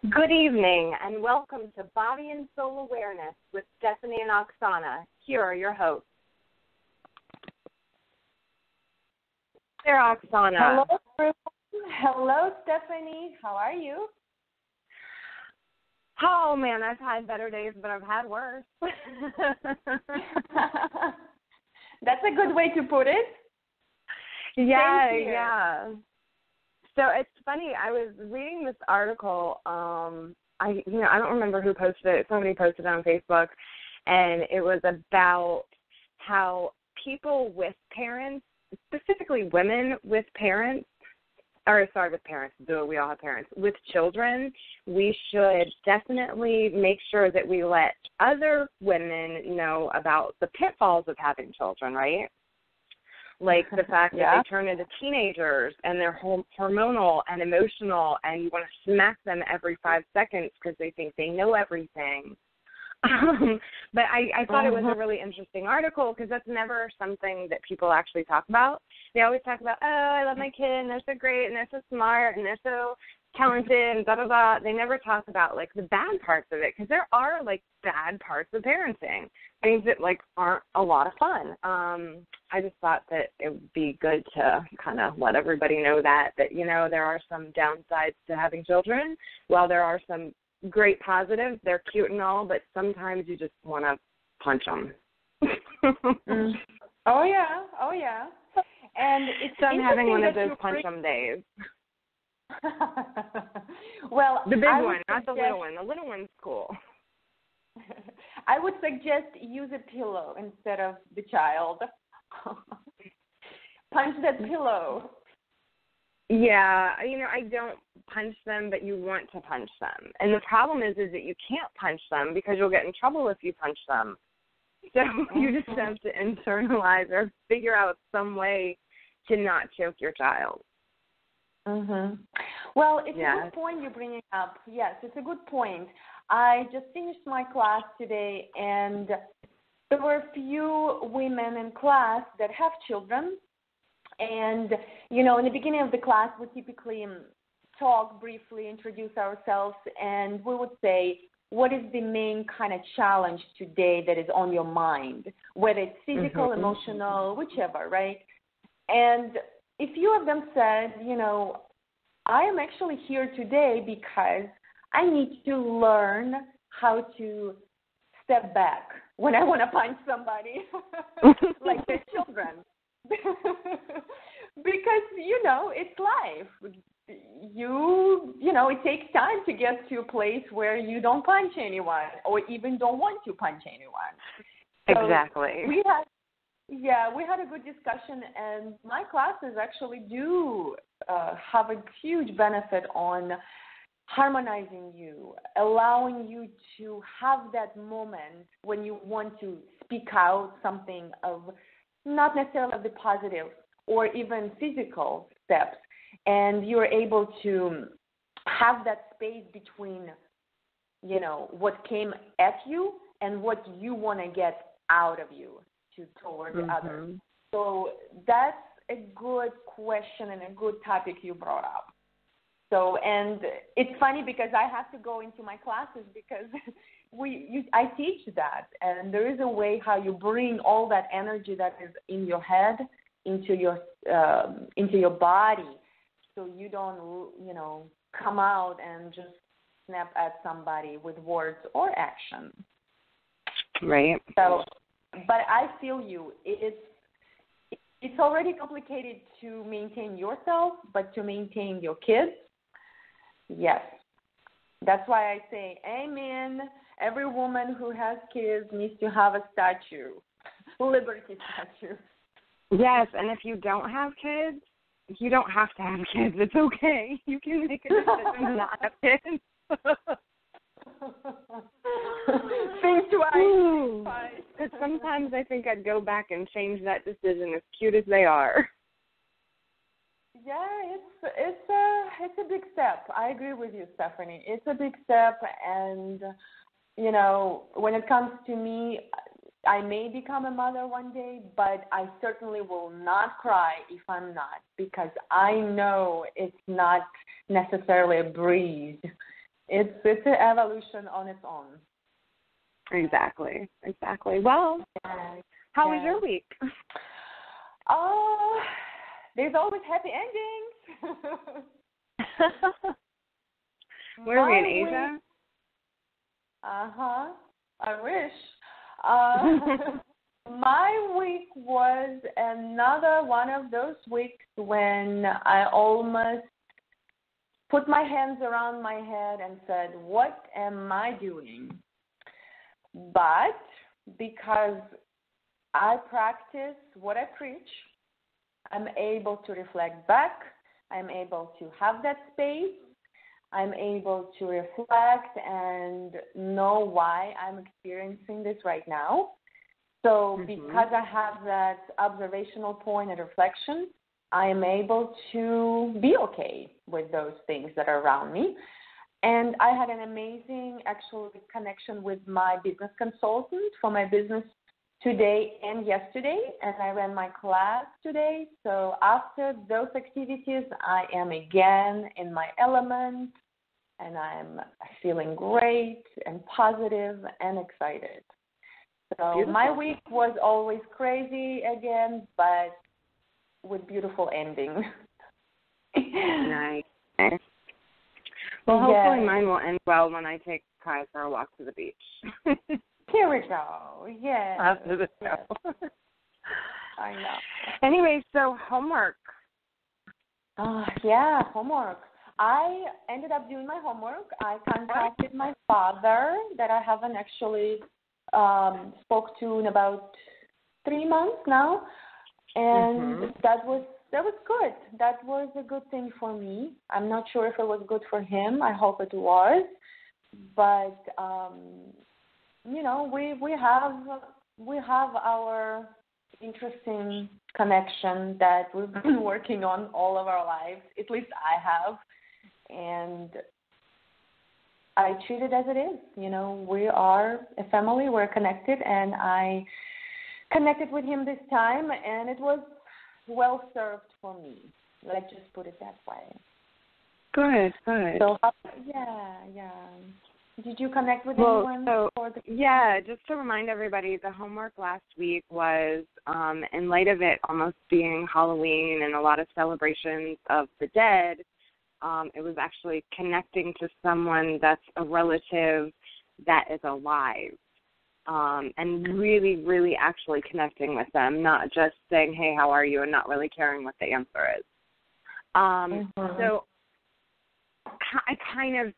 Good evening, and welcome to Body and Soul Awareness with Stephanie and Oxana. Here are your hosts. There, Oxana. Hello, everyone. Hello, Stephanie. How are you? Oh, man, I've had better days, but I've had worse. That's a good way to put it. Yeah. So it's funny. I was reading this article. I don't remember who posted it. Somebody posted it on Facebook, and it was about how people with parents, specifically women with parents, we all have parents, with children, we should definitely make sure that we let other women know about the pitfalls of having children, right? Like the fact that they turn into teenagers and they're hormonal and emotional and you want to smack them every 5 seconds because they think they know everything. But I thought it was a really interesting article because that's never something that people actually talk about. They always talk about, oh, I love my kid and they're so great and they're so smart and they're so talented and da-da-da. They never talk about, like, the bad parts of it because there are, like, bad parts of parenting, things that, like, aren't a lot of fun. I just thought that it would be good to kind of let everybody know that, there are some downsides to having children. While there are some great positives, they're cute and all, but sometimes you just want to punch them. Oh, yeah. And so I'm having one of those punch them days. Well, the big one, not the little one. The little one's cool. I would suggest use a pillow instead of the child. Punch that pillow. Yeah, I don't punch them, but you want to punch them. And the problem is that you can't punch them because you'll get in trouble if you punch them. So you just have to internalize or figure out some way to not choke your child. Well, it's a good point you're bringing up. Yes, it's a good point. I just finished my class today, and there were a few women in class that have children. And, in the beginning of the class, we typically talk briefly, introduce ourselves, and we would say, what is the main kind of challenge today that is on your mind, whether it's physical, emotional, whichever, right? And a few of them said, I am actually here today because I need to learn how to step back when I want to punch somebody, like their children. Because, it's life. It takes time to get to a place where you don't punch anyone or even don't want to punch anyone. So exactly. We had a good discussion, and my classes actually do have a huge benefit on harmonizing you, allowing you to have that moment when you want to speak out something of not necessarily the positive or even physical steps, and you're able to have that space between, what came at you and what you want to get out of you toward the other. So that's a good question and a good topic you brought up. So, and it's funny because I have to go into my classes because I teach that, and there is a way how you bring all that energy that is in your head into your body, so you don't come out and just snap at somebody with words or action. Right. So, but I feel you. It's already complicated to maintain yourself, but to maintain your kids, yes. That's why I say, amen. Every woman who has kids needs to have a statue, liberty statue. Yes, and if you don't have kids, you don't have to have kids. It's okay. You can make a decision to not have kids. Think twice. Because sometimes I think I'd go back and change that decision, as cute as they are. Yeah, it's a big step. I agree with you, Stephanie. It's a big step, and when it comes to me, I may become a mother one day, but I certainly will not cry if I'm not, because I know it's not necessarily a breeze It's an evolution on its own. Exactly. Well, how was your week? There's always happy endings. Where are we, in Asia? I wish. My week was another one of those weeks when I almost put my hands around my head and said, what am I doing? But because I practice what I preach, I'm able to reflect back. I'm able to have that space. I'm able to reflect and know why I'm experiencing this right now. So because I have that observational point and reflection, I am able to be okay with those things that are around me. And I had an amazing actual connection with my business consultant for my business today and yesterday, and I ran my class today. So after those activities, I am again in my element, and I'm feeling great and positive and excited. So beautiful. My week was always crazy again, but with beautiful ending. Nice. Well, hopefully mine will end well when I take Kai for a walk to the beach. Here we go. Yes. After the show. Yes. I know. Anyway, so homework. Homework. I ended up doing my homework. I contacted my father that I haven't actually spoke to in about 3 months now, and that was good. That was a good thing for me. I'm not sure if it was good for him. I hope it was, but we have our interesting connection that we've been working on all of our lives. At least I have, and I treat it as it is. We are a family. We're connected, and I connected with him this time, and it was well served for me. Let's just put it that way. Good. So, Did you connect with anyone? Just to remind everybody, the homework last week was, in light of it almost being Halloween and a lot of celebrations of the dead, it was actually connecting to someone that's a relative that is alive, and really, really actually connecting with them, not just saying, hey, how are you, and not really caring what the answer is. So I kind of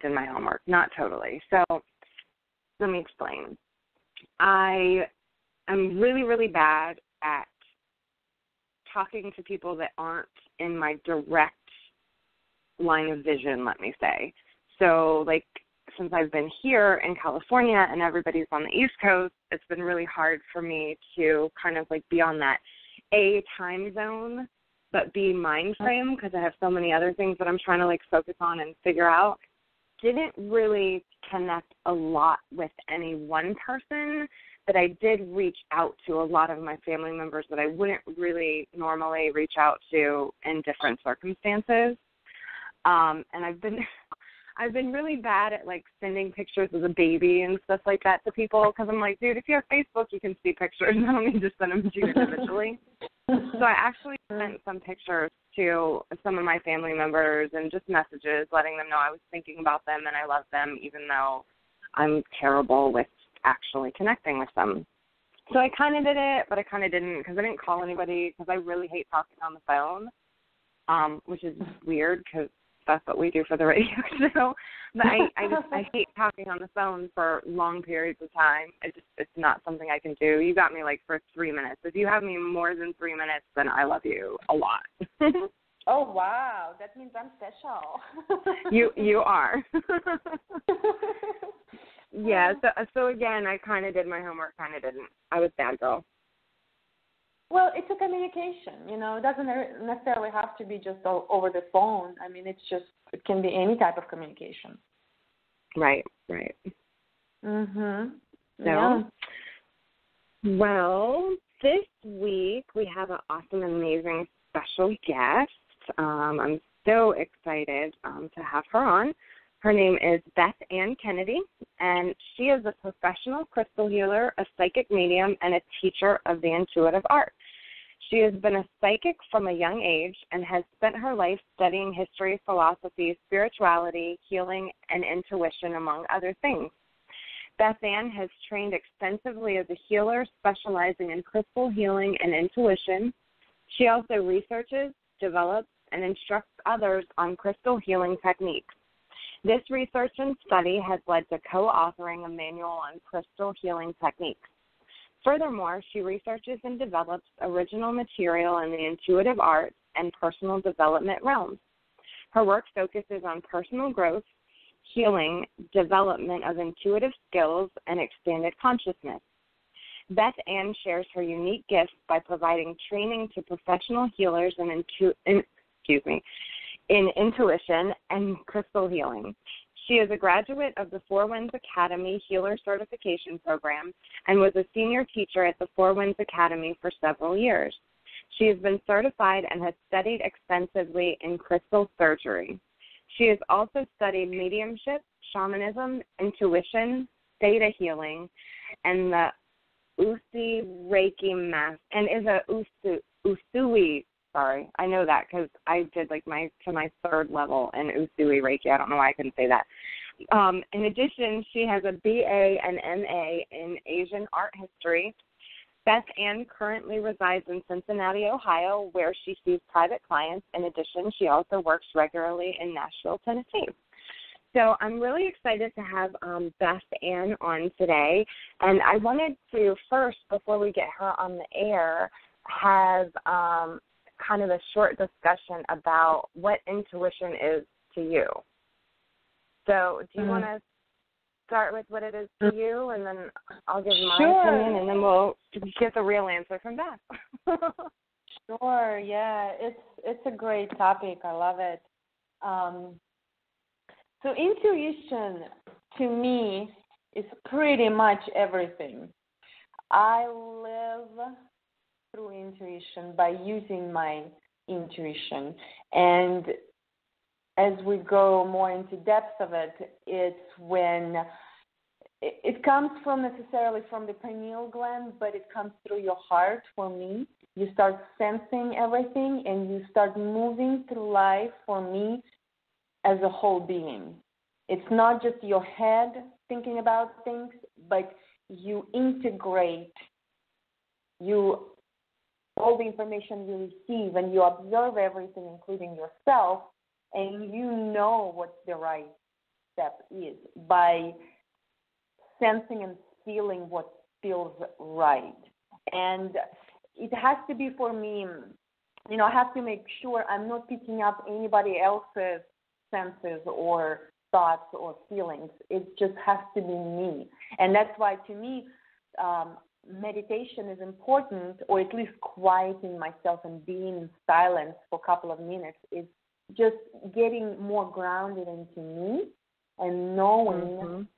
did my homework, not totally. So let me explain. I am really, really bad at talking to people that aren't in my direct line of vision, let me say. So, since I've been here in California and everybody's on the East Coast, it's been really hard for me to kind of be on that A, time zone, but B, mind frame, because I have so many other things that I'm trying to focus on and figure out. Didn't really connect a lot with any one person, but I did reach out to a lot of my family members that I wouldn't really normally reach out to in different circumstances. And I've been really bad at sending pictures of a baby and stuff like that to people, because I'm like, dude, if you have Facebook, you can see pictures. I don't need to send them to you individually. So I actually sent some pictures to some of my family members and just messages letting them know I was thinking about them and I love them, even though I'm terrible with actually connecting with them. So I kind of did it, but I kind of didn't, because I didn't call anybody, because I really hate talking on the phone, which is weird because that's what we do for the radio show. But I hate talking on the phone for long periods of time. It's not something I can do. You got me for 3 minutes. If you have me more than 3 minutes, then I love you a lot. Oh wow, that means I'm special. You are. Yeah. So again, I kind of did my homework, kind of didn't. I was bad girl. Well, it's a communication, It doesn't necessarily have to be just over the phone. I mean, it can be any type of communication. Right. So, well, this week we have an awesome, amazing special guest. I'm so excited to have her on. Her name is Beth Ann Kennedy, and she is a professional crystal healer, a psychic medium, and a teacher of the intuitive art. She has been a psychic from a young age and has spent her life studying history, philosophy, spirituality, healing, and intuition, among other things. Beth Ann has trained extensively as a healer, specializing in crystal healing and intuition. She also researches, develops, and instructs others on crystal healing techniques. This research and study has led to co-authoring a manual on crystal healing techniques. Furthermore, she researches and develops original material in the intuitive arts and personal development realms. Her work focuses on personal growth, healing, development of intuitive skills, and expanded consciousness. Beth Ann shares her unique gifts by providing training to professional healers in intuition and crystal healing. She is a graduate of the Four Winds Academy Healer Certification Program and was a senior teacher at the Four Winds Academy for several years. She has been certified and has studied extensively in crystal surgery. She has also studied mediumship, shamanism, intuition, theta healing, and the Usi Reiki math, and is a Usui. Sorry, I know that because I did my third level in Usui Reiki. I don't know why I couldn't say that. In addition, she has a BA and MA in Asian art history. Beth Ann currently resides in Cincinnati, Ohio, where she sees private clients. In addition, she also works regularly in Nashville, Tennessee. So I'm really excited to have Beth Ann on today. And I wanted to first, before we get her on the air, have kind of a short discussion about what intuition is to you. So do you want to start with what it is to you, and then I'll give my opinion, and then we'll get the real answer from Beth. Sure, yeah, it's a great topic. I love it. So intuition, to me, is pretty much everything. I live through intuition by using my intuition. And as we go more into depth of it, it's when it comes from necessarily from the pineal gland, but it comes through your heart for me. You start sensing everything and you start moving through life for me as a whole being. It's not just your head thinking about things, but you integrate all the information you receive, and you observe everything, including yourself, and you know what the right step is by sensing and feeling what feels right. And it has to be, for me, I have to make sure I'm not picking up anybody else's senses or thoughts or feelings. It just has to be me. And that's why, to me, meditation is important, or at least quieting myself and being in silence for a couple of minutes is just getting more grounded into me and knowing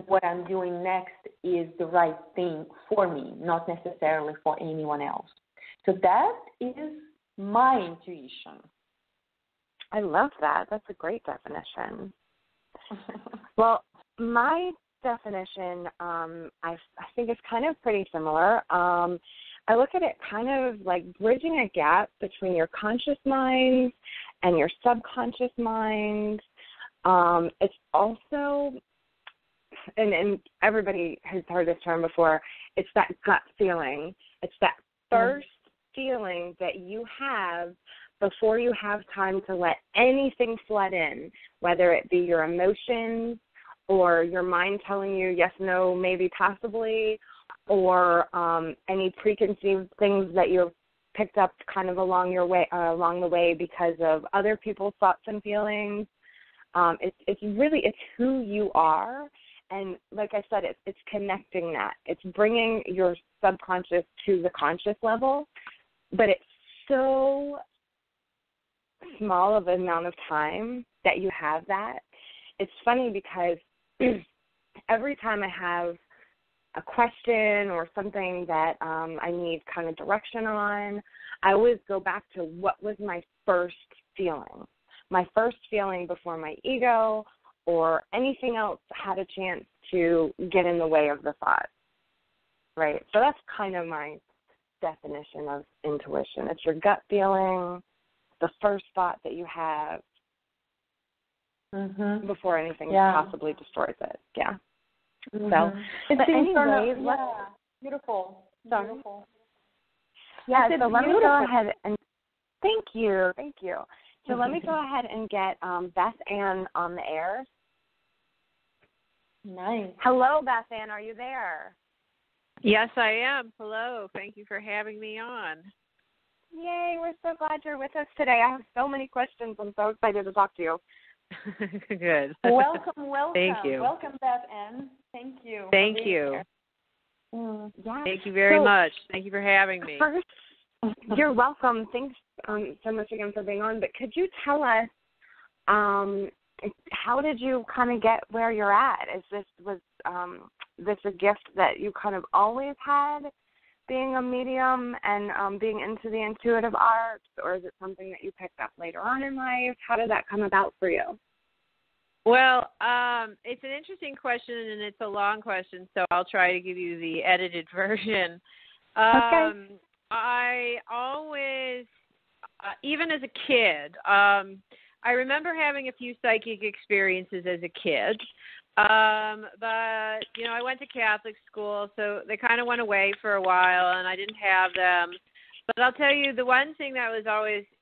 what I'm doing next is the right thing for me, not necessarily for anyone else. So that is my intuition. I love that. That's a great definition. Well, my definition, I think it's kind of pretty similar. I look at it kind of like bridging a gap between your conscious mind and your subconscious mind. It's also, and everybody has heard this term before, it's that gut feeling. It's that first feeling that you have before you have time to let anything flood in, whether it be your emotions or your mind telling you yes, no, maybe, possibly, or any preconceived things that you've picked up kind of along the way because of other people's thoughts and feelings. It's who you are, and like I said, it's connecting that. It's bringing your subconscious to the conscious level, but it's so small of an amount of time that you have that. It's funny because every time I have a question or something that I need kind of direction on, I always go back to what was my first feeling. My first feeling before my ego or anything else had a chance to get in the way of the thought, right? So that's kind of my definition of intuition. It's your gut feeling, the first thought that you have before anything possibly destroys it. Yeah. So, but anyways, beautiful. Sorry. Beautiful. Yeah, so let me go ahead and thank you. So let me go ahead and get Beth Ann on the air. Nice. Hello, Beth Ann, are you there? Yes, I am. Hello. Thank you for having me on. Yay, we're so glad you're with us today. I have so many questions. I'm so excited to talk to you. Good. Welcome. Thank you. Welcome, Beth Ann. Thank you. Thank you. Yeah. Thank you very much. Thank you for having me. First, you're welcome. Thanks so much again for being on. But could you tell us, how did you kind of get where you're at? Was this a gift that you kind of always had, being a medium and being into the intuitive arts, or is it something that you picked up later on in life? How did that come about for you? Well, it's an interesting question, and it's a long question, so I'll try to give you the edited version. Okay. I always, even as a kid, I remember having a few psychic experiences as a kid. But, I went to Catholic school, so they kind of went away for a while, and I didn't have them. But I'll tell you, the one thing that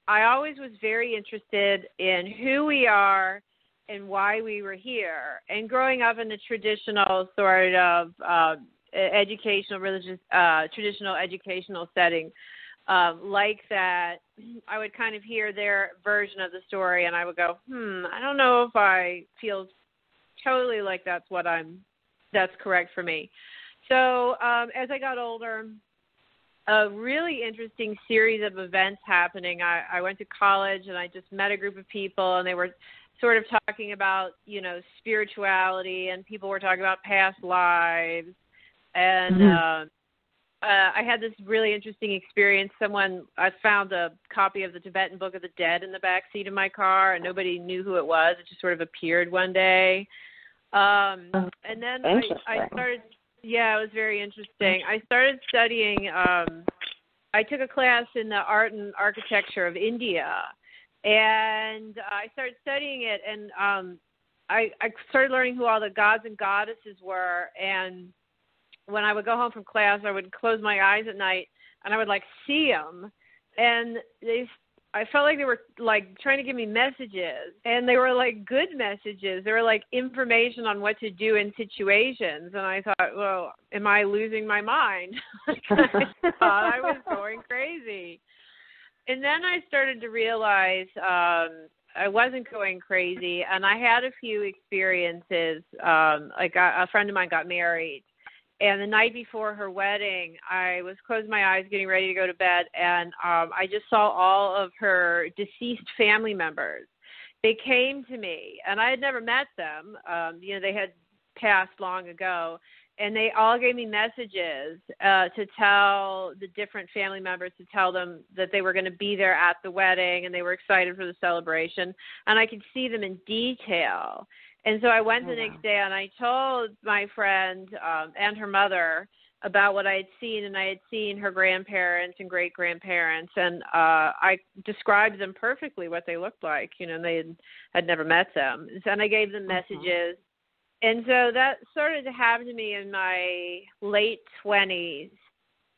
I always was very interested in who we are and why we were here. And growing up in the traditional sort of traditional educational setting, like that, I would kind of hear their version of the story, and I would go, I don't know if I feel totally like that's correct for me. So as I got older, a really interesting series of events happening. I went to college, and I just met a group of people, and they were sort of talking about, spirituality, and people were talking about past lives. And I had this really interesting experience. I found a copy of the Tibetan Book of the Dead in the back seat of my car, and nobody knew who it was. It just sort of appeared one day. And then I started, it was very interesting. I started studying, I took a class in the art and architecture of India, and I started studying it, and I started learning who all the gods and goddesses were, and when I would go home from class, I would close my eyes at night, and I would, see them. And I felt like they were, trying to give me messages. And they were, good messages. They were, information on what to do in situations. And I thought, well, am I losing my mind? I thought I was going crazy. And then I started to realize I wasn't going crazy. And I had a few experiences. A friend of mine got married. And the night before her wedding, I was closing my eyes, getting ready to go to bed, and I just saw all of her deceased family members. They came to me, and I had never met them. They had passed long ago, and they all gave me messages to tell the different family members, to tell them that they were going to be there at the wedding, and they were excited for the celebration, and I could see them in detail. And so I went the next day, and I told my friend and her mother about what I had seen, and I had seen her grandparents and great-grandparents, and I described them perfectly what they looked like, and they had never met them. And I gave them messages. And so that started to happen to me in my late 20s.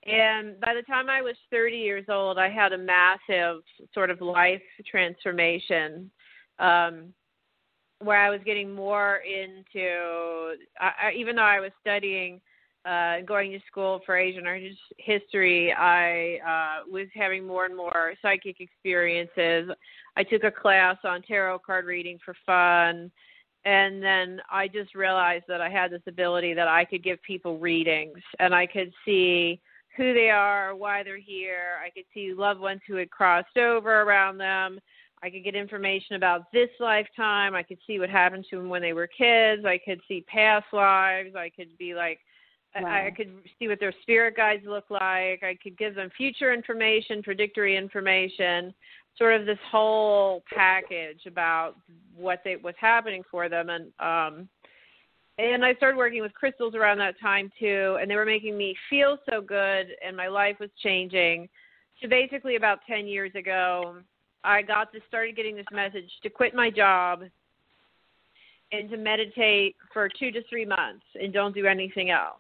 And by the time I was 30 years old, I had a massive sort of life transformation, where I was getting more into, even though I was studying, going to school for Asian art history, I was having more and more psychic experiences. I took a class on tarot card reading for fun, and then I just realized that I had this ability that I could give people readings, and I could see who they are, why they're here. I could see loved ones who had crossed over around them. I could get information about this lifetime. I could see what happened to them when they were kids. I could see past lives. I could be I could see what their spirit guides look like. I could give them future information, predictory information. sort of this whole package about was happening for them. And I started working with crystals around that time too, and they were making me feel so good, and my life was changing. So basically about 10 years ago, I started getting this message to quit my job and to meditate for 2 to 3 months and don't do anything else.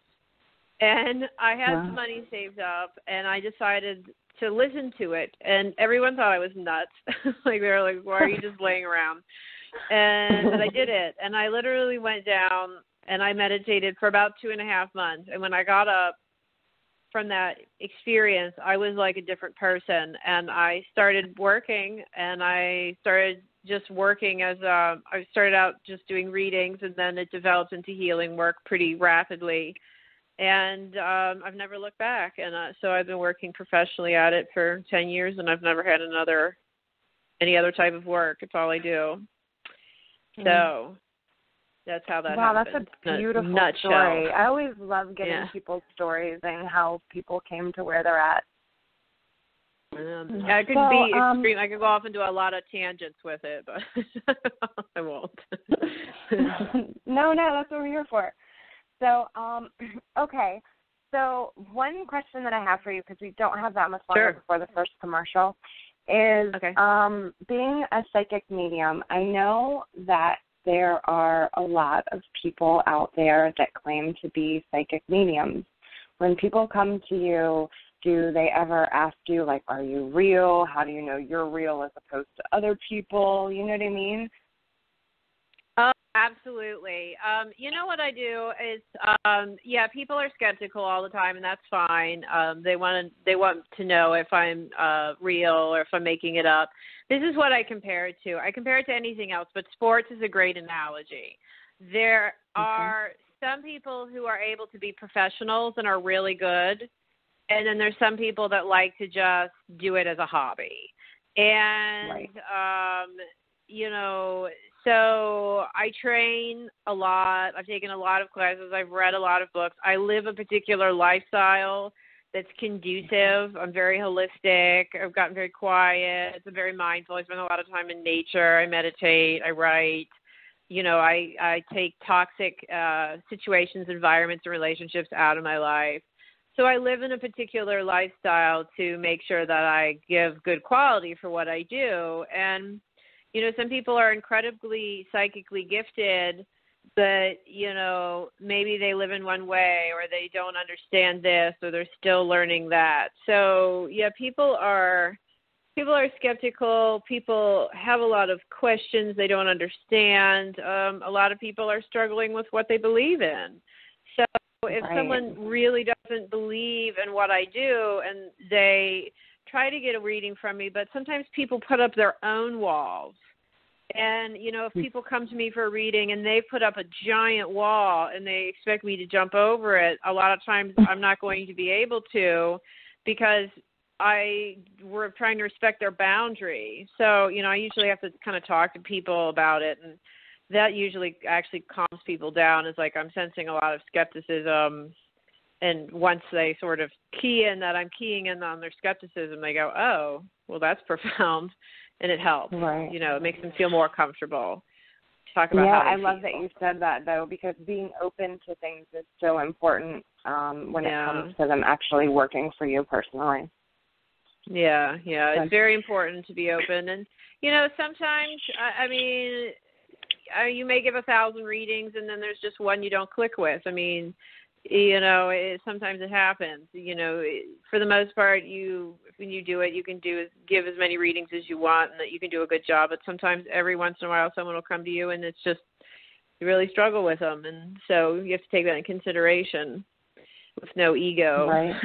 And I had some money saved up, and I decided to listen to it. And everyone thought I was nuts. Like, they were like, why are you just laying around? But I did it. And I literally went down and I meditated for about 2.5 months. And when I got up from that experience, I was like a different person. And I started working, and I started just working as I started out just doing readings, and then it developed into healing work pretty rapidly. And I've never looked back. And so I've been working professionally at it for 10 years, and I've never had any other type of work. It's all I do. So that's how that happened. Wow, that's a beautiful story. I always love getting people's stories and how people came to where they're at. I could be extreme. I could go off and do a lot of tangents with it, but I won't. No, that's what we're here for. So, okay. So one question that I have for you, because we don't have that much longer before the first commercial, is being a psychic medium. I know that there are a lot of people out there that claim to be psychic mediums. When people come to you, do they ever ask you, like, are you real? How do you know you're real as opposed to other people? You know what I mean? Absolutely. You know what I do is, people are skeptical all the time, and that's fine. They want to know if I'm real or if I'm making it up. This is what I compare it to. I compare it to anything else, but sports is a great analogy. There are some people who are able to be professionals and are really good, and then there's some people that like to just do it as a hobby. And, so I train a lot. I've taken a lot of classes. I've read a lot of books. I live a particular lifestyle that's conducive. I'm very holistic. I've gotten very quiet. I'm very mindful. I spend a lot of time in nature. I meditate. I write. I take toxic situations, environments, and relationships out of my life. So I live in a particular lifestyle to make sure that I give good quality for what I do. And some people are incredibly psychically gifted, but, maybe they live in one way, or they don't understand this, or they're still learning that. So, people are skeptical. People have a lot of questions they don't understand. A lot of people are struggling with what they believe in. So if someone really doesn't believe in what I do, and they try to get a reading from me, but sometimes people put up their own walls. And, if people come to me for a reading and they put up a giant wall and they expect me to jump over it, a lot of times I'm not going to be able to, because we're trying to respect their boundary. So, I usually have to kind of talk to people about it, and that usually actually calms people down. It's like I'm sensing a lot of skepticism, and once they sort of key in that I'm keying in on their skepticism, they go, oh, well, that's profound. And it helps. Right. It makes them feel more comfortable. Talk about how I love that you said that, though, because being open to things is so important when it comes to them actually working for you personally. Yeah. It's very important to be open. And, sometimes, you may give 1,000 readings, and then there's just one you don't click with. Sometimes it happens. For the most part, when you do it, you can give as many readings as you want, and that you can do a good job. But sometimes, every once in a while, someone will come to you, and it's just you really struggle with them, and so you have to take that in consideration with no ego. Right.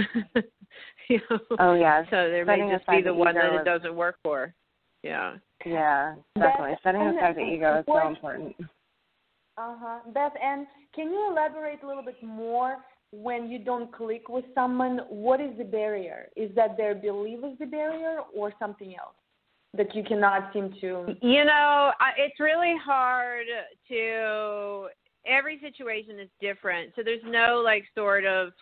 Oh yeah. So there may just be the one that it doesn't work for. Yeah. Yeah, definitely. Setting aside the ego is so important. Beth Ann, can you elaborate a little bit more when you don't click with someone? What is the barrier? Is that their belief is the barrier, or something else that you cannot seem to? It's really hard to – every situation is different. So there's no, sort of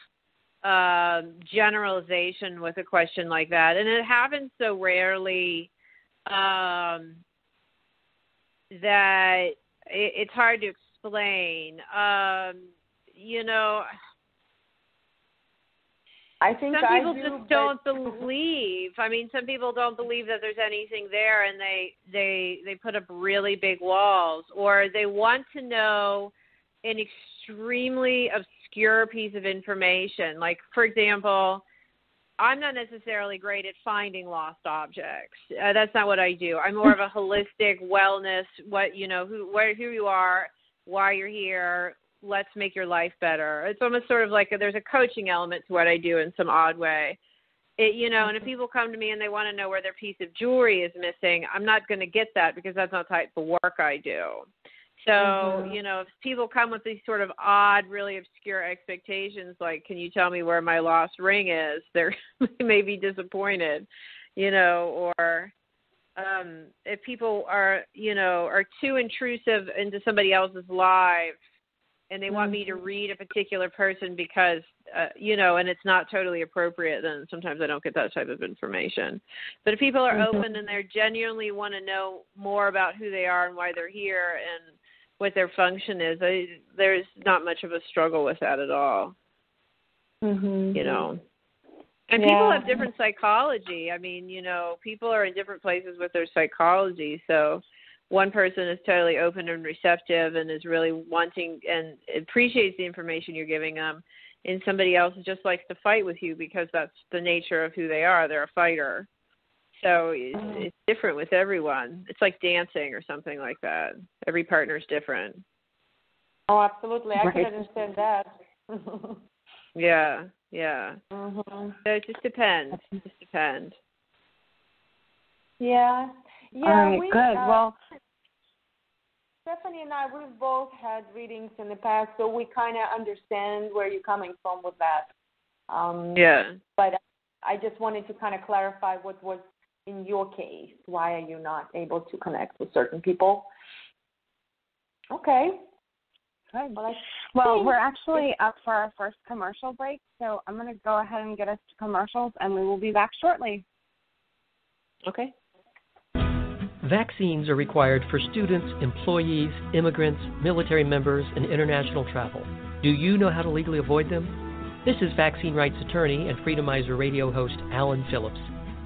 generalization with a question like that. And it happens so rarely that it's hard to explain. You know, I think some people just don't but... believe. I mean, some people don't believe that there's anything there, and they put up really big walls, or they want to know an extremely obscure piece of information. Like, for example, I'm not necessarily great at finding lost objects. That's not what I do. I'm more of a holistic wellness, who you are, why you're here. Let's make your life better. It's almost sort of like there's a coaching element to what I do in some odd way. And if people come to me and they want to know where their piece of jewelry is missing, I'm not going to get that because that's not the type of work I do. So, if people come with these sort of odd, really obscure expectations, like, can you tell me where my lost ring is? They may be disappointed, or if people are too intrusive into somebody else's life and they want me to read a particular person because, and it's not totally appropriate, then sometimes I don't get that type of information. But if people are open and they genuinely want to know more about who they are and why they're here and what their function is, there's not much of a struggle with that at all. And people have different psychology. I mean, people are in different places with their psychology. So one person is totally open and receptive and is really wanting and appreciates the information you're giving them, and somebody else just likes to fight with you because that's the nature of who they are. They're a fighter. So it's different with everyone. It's like dancing or something like that. Every partner's different. Oh, absolutely. I can understand that. Yeah. So it just depends. Yeah. All right, good. Well, Stephanie and I, we've both had readings in the past, so we kind of understand where you're coming from with that. But I just wanted to kind of clarify what was in your case. Why are you not able to connect with certain people? Okay. Good. Well, we're actually up for our first commercial break, so I'm going to go ahead and get us to commercials, and we will be back shortly. Okay. Vaccines are required for students, employees, immigrants, military members, and international travel. Do you know how to legally avoid them? This is vaccine rights attorney and Freedomizer radio host Alan Phillips.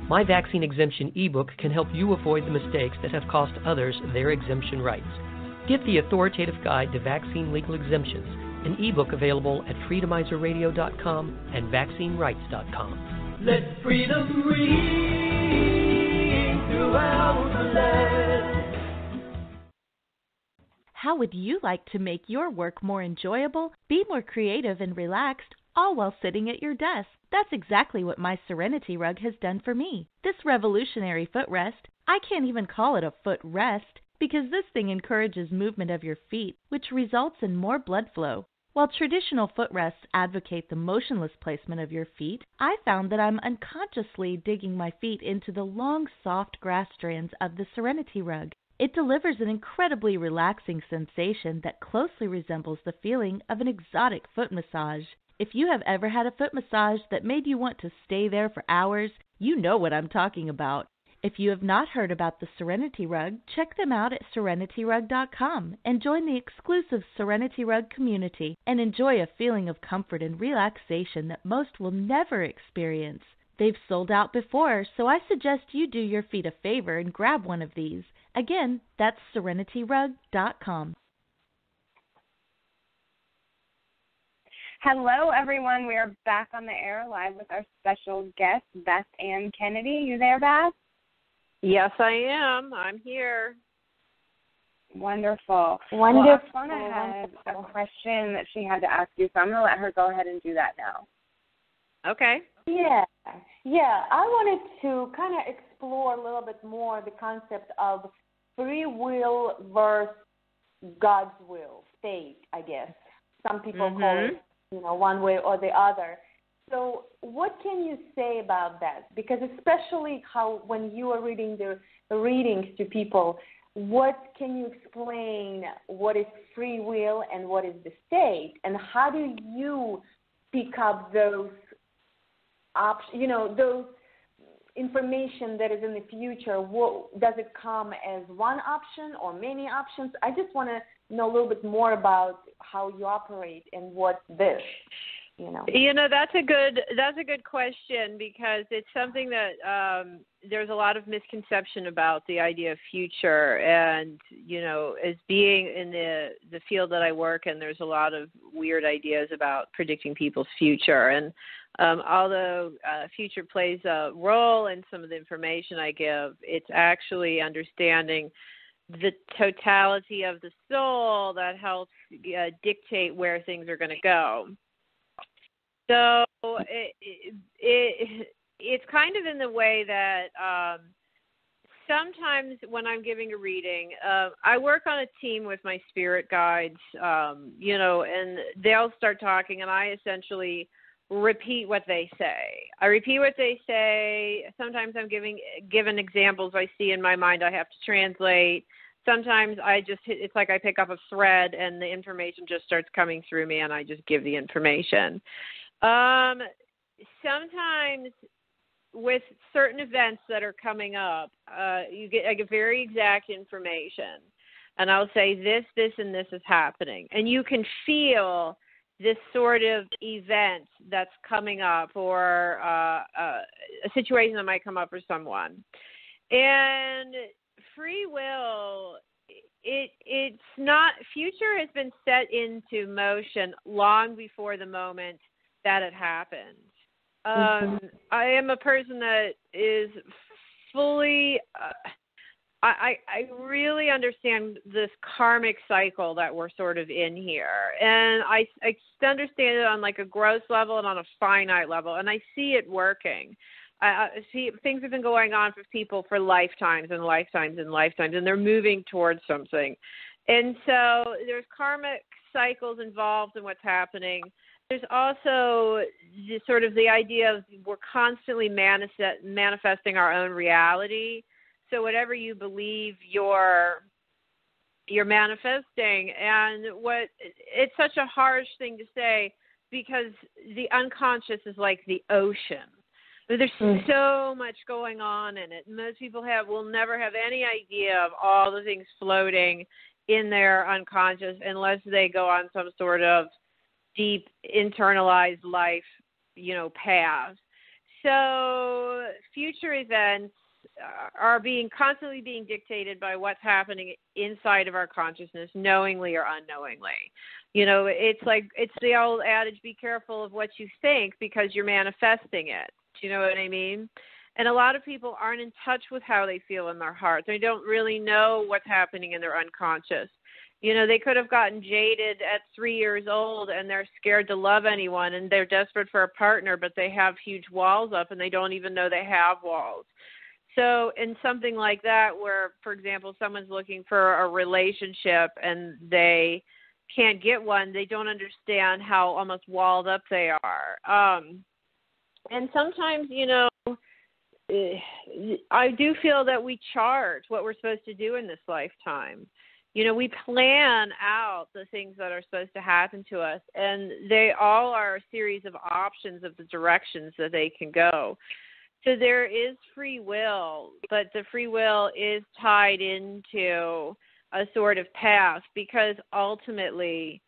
My vaccine exemption ebook can help you avoid the mistakes that have cost others their exemption rights. Get the authoritative guide to vaccine legal exemptions, an ebook available at freedomizerradio.com and vaccinerights.com. Let freedom ring throughout the land. How would you like to make your work more enjoyable, be more creative and relaxed, all while sitting at your desk? That's exactly what my Serenity Rug has done for me. This revolutionary footrest, I can't even call it a footrest because this thing encourages movement of your feet, which results in more blood flow. While traditional footrests advocate the motionless placement of your feet, I found that I'm unconsciously digging my feet into the long, soft grass strands of the Serenity Rug. It delivers an incredibly relaxing sensation that closely resembles the feeling of an exotic foot massage. If you have ever had a foot massage that made you want to stay there for hours, you know what I'm talking about. If you have not heard about the Serenity Rug, check them out at serenityrug.com and join the exclusive Serenity Rug community and enjoy a feeling of comfort and relaxation that most will never experience. They've sold out before, so I suggest you do your feet a favor and grab one of these. Again, that's serenityrug.com. Hello, everyone. We are back on the air live with our special guest, Beth Ann Kennedy. You there, Beth? Yes, I am. I'm here. Wonderful. Well, Oksana had a question that she had to ask you, so I'm going to let her go ahead and do that now. Okay. Yeah. I wanted to kind of explore a little bit more the concept of free will versus God's will, fate, I guess. Some people call it, one way or the other. So what can you say about that? Because especially how when you are reading the readings to people, what can you explain what is free will and what is the state? And how do you pick up those options, those information that is in the future, does it come as one option or many options? I just want to know a little bit more about how you operate and what this, that's a good question, because it's something that there's a lot of misconception about the idea of future, and as being in the field that I work in, there's a lot of weird ideas about predicting people's future. And although future plays a role in some of the information I give, it's actually understanding the totality of the soul that helps dictate where things are going to go. So it's kind of in the way that sometimes when I'm giving a reading, I work on a team with my spirit guides, and they'll start talking, and I essentially repeat what they say. I repeat what they say. Sometimes I'm given examples I see in my mind I have to translate. Sometimes it's like I pick up a thread and the information just starts coming through me and I just give the information. Sometimes with certain events that are coming up, I get very exact information, and I'll say this, and this is happening. And you can feel this sort of event that's coming up, or a situation that might come up for someone. And free will, it's not, future has been set into motion long before the moment that it happened. I am a person that is fully, I really understand this karmic cycle that we're sort of in here. And I understand it on like a gross level and on a finite level. And I see it working. I see things have been going on for people for lifetimes and lifetimes and lifetimes, and they're moving towards something. And so there's karmic cycles involved in what's happening. There's also sort of the idea of we're constantly manifesting our own reality. So whatever you believe, you're manifesting. And it's such a harsh thing to say, because the unconscious is like the ocean. There's so much going on in it. Most people will never have any idea of all the things floating in their unconscious unless they go on some sort of deep internalized life, path. So future events are constantly being dictated by what's happening inside of our consciousness, knowingly or unknowingly. It's the old adage, be careful of what you think because you're manifesting it. Do you know what I mean? And a lot of people aren't in touch with how they feel in their heart. They don't really know what's happening in their unconscious. They could have gotten jaded at 3 years old and they're scared to love anyone and they're desperate for a partner, but they have huge walls up and they don't even know they have walls. So in something like that where, for example, someone's looking for a relationship and they can't get one, they don't understand how almost walled up they are. And sometimes, I do feel that we chart what we're supposed to do in this lifetime. We plan out the things that are supposed to happen to us, and they all are a series of options of the directions that they can go. So there is free will, but the free will is tied into a sort of path, because ultimately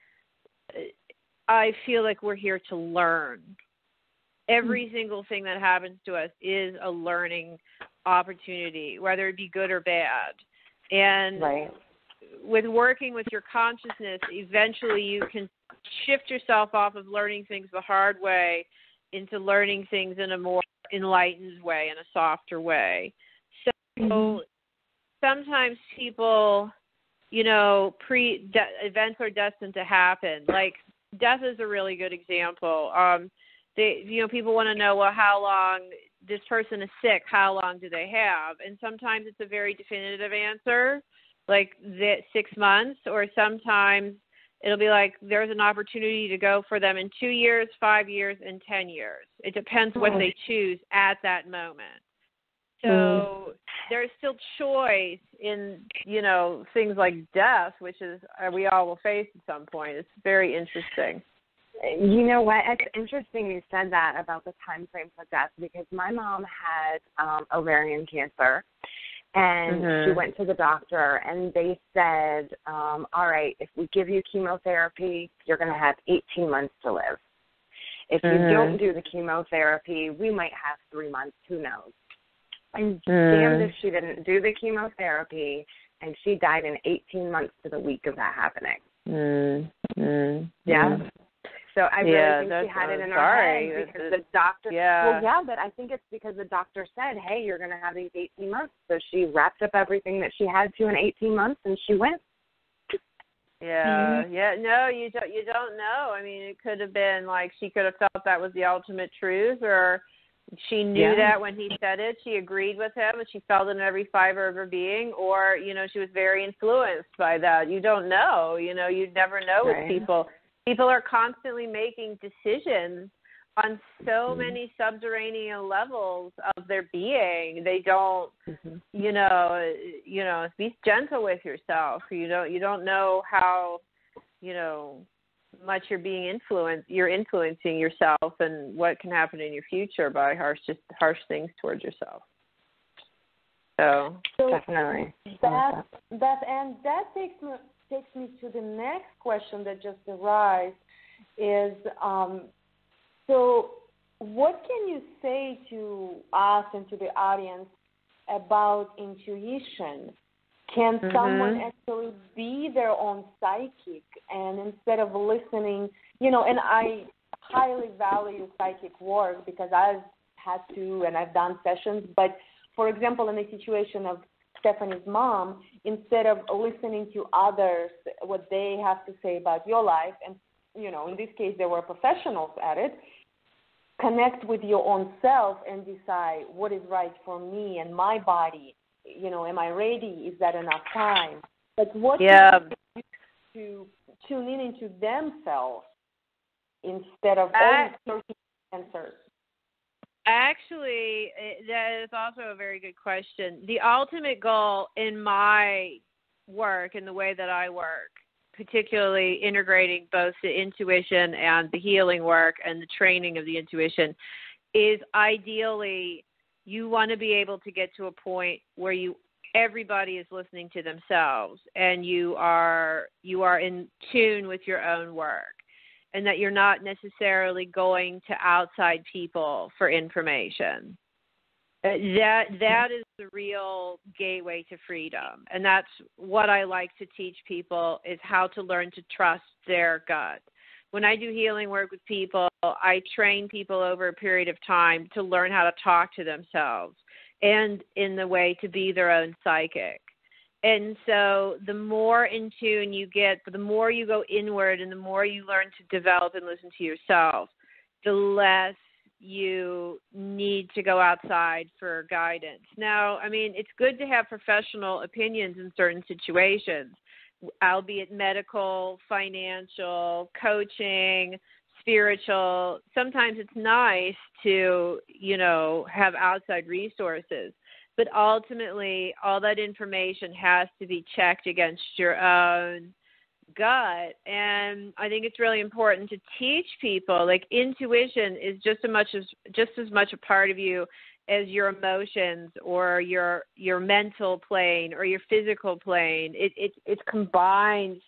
I feel like we're here to learn. Every single thing that happens to us is a learning opportunity, whether it be good or bad. And with working with your consciousness, eventually you can shift yourself off of learning things the hard way into learning things in a more enlightened way, in a softer way. So sometimes people, events are destined to happen. Like death is a really good example. People want to know, well, how long this person is sick, how long do they have? And sometimes it's a very definitive answer, like 6 months, or sometimes it'll be like there's an opportunity to go for them in 2 years, 5 years, and 10 years. It depends what they choose at that moment. So there's still choice in, things like death, which is we all will face at some point. It's very interesting. You know what? It's interesting you said that about the time frame for death because my mom had ovarian cancer, and she went to the doctor, and they said, all right, if we give you chemotherapy, you're going to have 18 months to live. If you don't do the chemotherapy, we might have 3 months. Who knows? And damned if she didn't do the chemotherapy, and she died in 18 months to the week of that happening. Yeah. So I really think she had it in her head because the doctor. Well, yeah, but I think it's because the doctor said, "Hey, you're going to have these 18 months." So she wrapped up everything that she had to in 18 months, and she went. Yeah, no, you don't know. I mean, it could have been like she could have felt that was the ultimate truth, or she knew that when he said it, she agreed with him, and she felt it in every fiber of her being, or she was very influenced by that. You don't know. You'd never know with people. People are constantly making decisions on so many subterranean levels of their being. They don't, be gentle with yourself. You don't know how, much you're being influenced. You're influencing yourself and what can happen in your future by harsh things towards yourself. So definitely. Beth Ann, that takes me to the next question that just arose is, so what can you say to us and to the audience about intuition? Can someone actually be their own psychic, and instead of listening, and I highly value psychic work because I've had to and I've done sessions, but for example, in the situation of Stephanie's mom, instead of listening to others, what they have to say about your life, and, in this case, there were professionals at it, connect with your own self and decide what is right for me and my body. Am I ready? Is that enough time? But what can they do to tune into themselves instead of always searching for answers? Actually, that is also a very good question. The ultimate goal in my work and the way that I work, particularly integrating both the intuition and the healing work and the training of the intuition, is ideally you want to be able to get to a point where everybody is listening to themselves and you are in tune with your own work. And that you're not necessarily going to outside people for information. That is the real gateway to freedom. And that's what I like to teach people, is how to learn to trust their gut. When I do healing work with people, I train people over a period of time to learn how to talk to themselves and in the way to be their own psychic. And so the more in tune you get, the more you go inward and the more you learn to develop and listen to yourself, the less you need to go outside for guidance. Now, I mean, it's good to have professional opinions in certain situations, albeit medical, financial, coaching, spiritual. Sometimes it's nice to, have outside resources. But ultimately, all that information has to be checked against your own gut. And I think it's really important to teach people, like, intuition is just as much a part of you as your emotions or your mental plane or your physical plane. It's combined.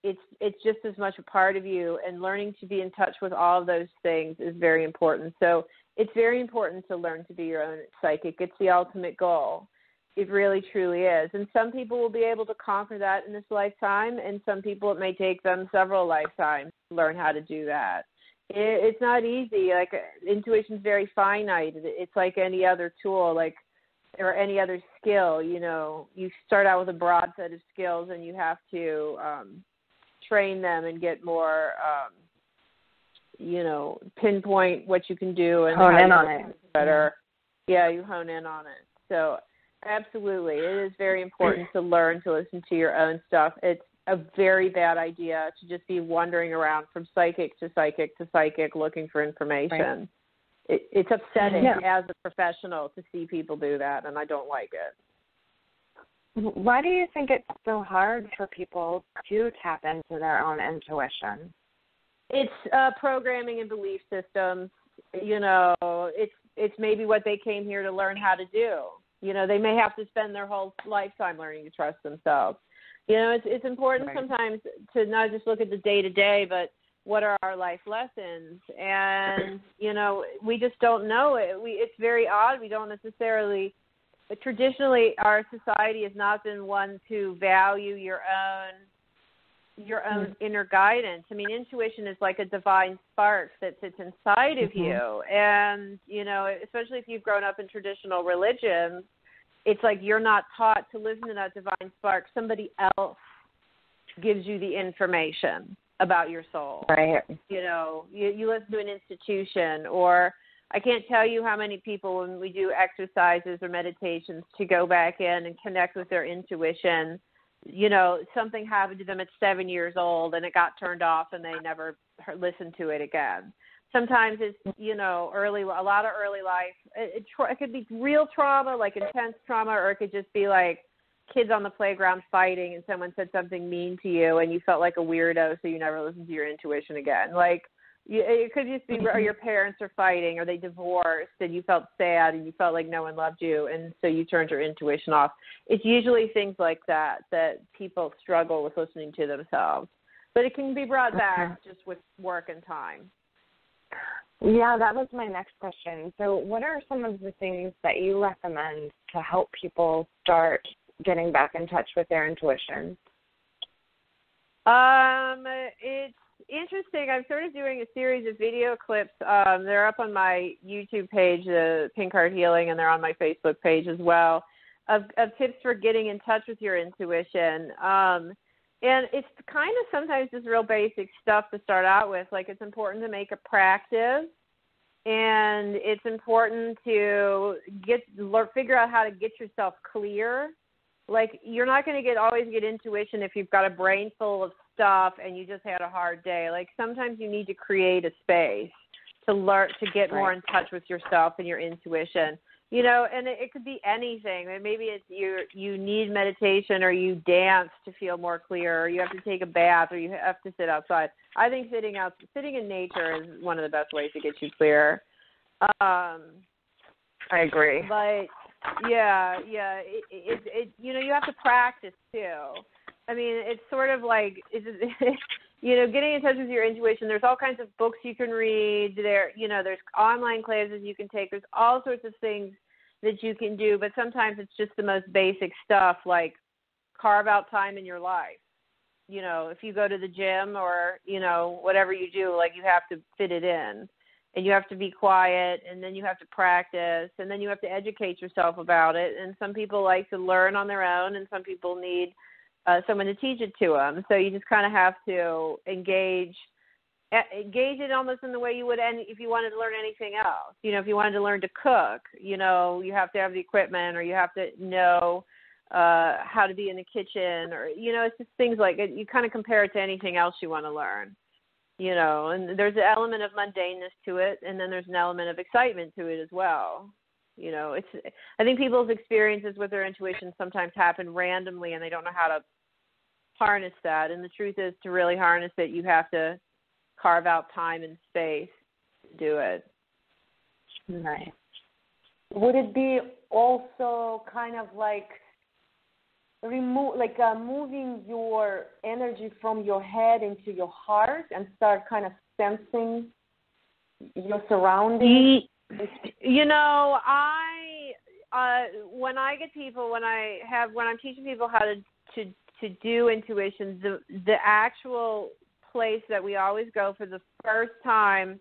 It's just as much a part of you, and learning to be in touch with all of those things is very important. So it's very important to learn to be your own psychic. It's the ultimate goal. It really, truly is. And some people will be able to conquer that in this lifetime, and some people it may take them several lifetimes to learn how to do that. It's not easy. Like, intuition's very finite. It's like any other tool, or any other skill. You start out with a broad set of skills, and you have to train them and get more pinpoint what you can do and hone in on it better. Yeah, you hone in on it. So absolutely, it is very important to learn to listen to your own stuff. It's a very bad idea to just be wandering around from psychic to psychic to psychic looking for information. Right. It's upsetting as a professional to see people do that, and I don't like it. Why do you think it's so hard for people to tap into their own intuition? It's programming and belief systems. You know, it's maybe what they came here to learn how to do. You know, they may have to spend their whole lifetime learning to trust themselves. You know, it's important sometimes to not just look at the day-to-day, but what are our life lessons? And, you know, we just don't know it. It's very odd. We don't necessarily – traditionally, our society has not been one to value your own inner guidance. I mean, intuition is like a divine spark that sits inside of you. And, you know, especially if you've grown up in traditional religions, it's like you're not taught to listen to that divine spark. Somebody else gives you the information about your soul. Right. You know, you listen to an institution, or I can't tell you how many people, when we do exercises or meditations to go back in and connect with their intuition, you know, something happened to them at 7 years old and it got turned off and they never listened to it again. Sometimes it's, you know, a lot of early life. It could be real trauma, like intense trauma, or it could just be like kids on the playground fighting and someone said something mean to you and you felt like a weirdo, so you never listened to your intuition again. Like, it could just be your parents are fighting or they divorced and you felt sad and you felt like no one loved you, and so you turned your intuition off. It's usually things like that people struggle with listening to themselves. But it can be brought back just with work and time. Yeah, that was my next question. So what are some of the things that you recommend to help people start getting back in touch with their intuition? It's interesting. I'm sort of doing a series of video clips. They're up on my YouTube page, the Pink Heart Healing, and they're on my Facebook page as well, of tips for getting in touch with your intuition. And it's kind of sometimes just real basic stuff to start out with. Like, it's important to make a practice, and it's important to figure out how to get yourself clear. Like, you're not going to always get intuition if you've got a brain full of stuff and you just had a hard day. Like, sometimes you need to create a space to learn to get more in touch with yourself and your intuition. You know, and it could be anything. Maybe it's you need meditation, or you dance to feel more clear, or you have to take a bath, or you have to sit outside. I think sitting in nature is one of the best ways to get you clear. I agree. But yeah, it you know, you have to practice too. I mean, it's sort of like you know, getting in touch with your intuition. There's all kinds of books you can read. There's online classes you can take. There's all sorts of things that you can do, but sometimes it's just the most basic stuff, like carve out time in your life. You know, if you go to the gym or, you know, whatever you do, like, you have to fit it in, and you have to be quiet, and then you have to practice, and then you have to educate yourself about it. And some people like to learn on their own, and some people need someone to teach it to them. So you just kind of have to engage it almost in the way you would if you wanted to learn anything else. You know, if you wanted to learn to cook, you know, you have to have the equipment, or you have to know how to be in the kitchen, or, you know, it's just things like it. You kind of compare it to anything else you want to learn, you know, and there's an element of mundaneness to it, and then there's an element of excitement to it as well. You know, I think people's experiences with their intuition sometimes happen randomly, and they don't know how to harness that. And the truth is, to really harness it, you have to carve out time and space to do it. Nice. Would it be also kind of like moving your energy from your head into your heart and start kind of sensing your surroundings? You know, when I'm teaching people how to do intuition, the actual place that we always go for the first time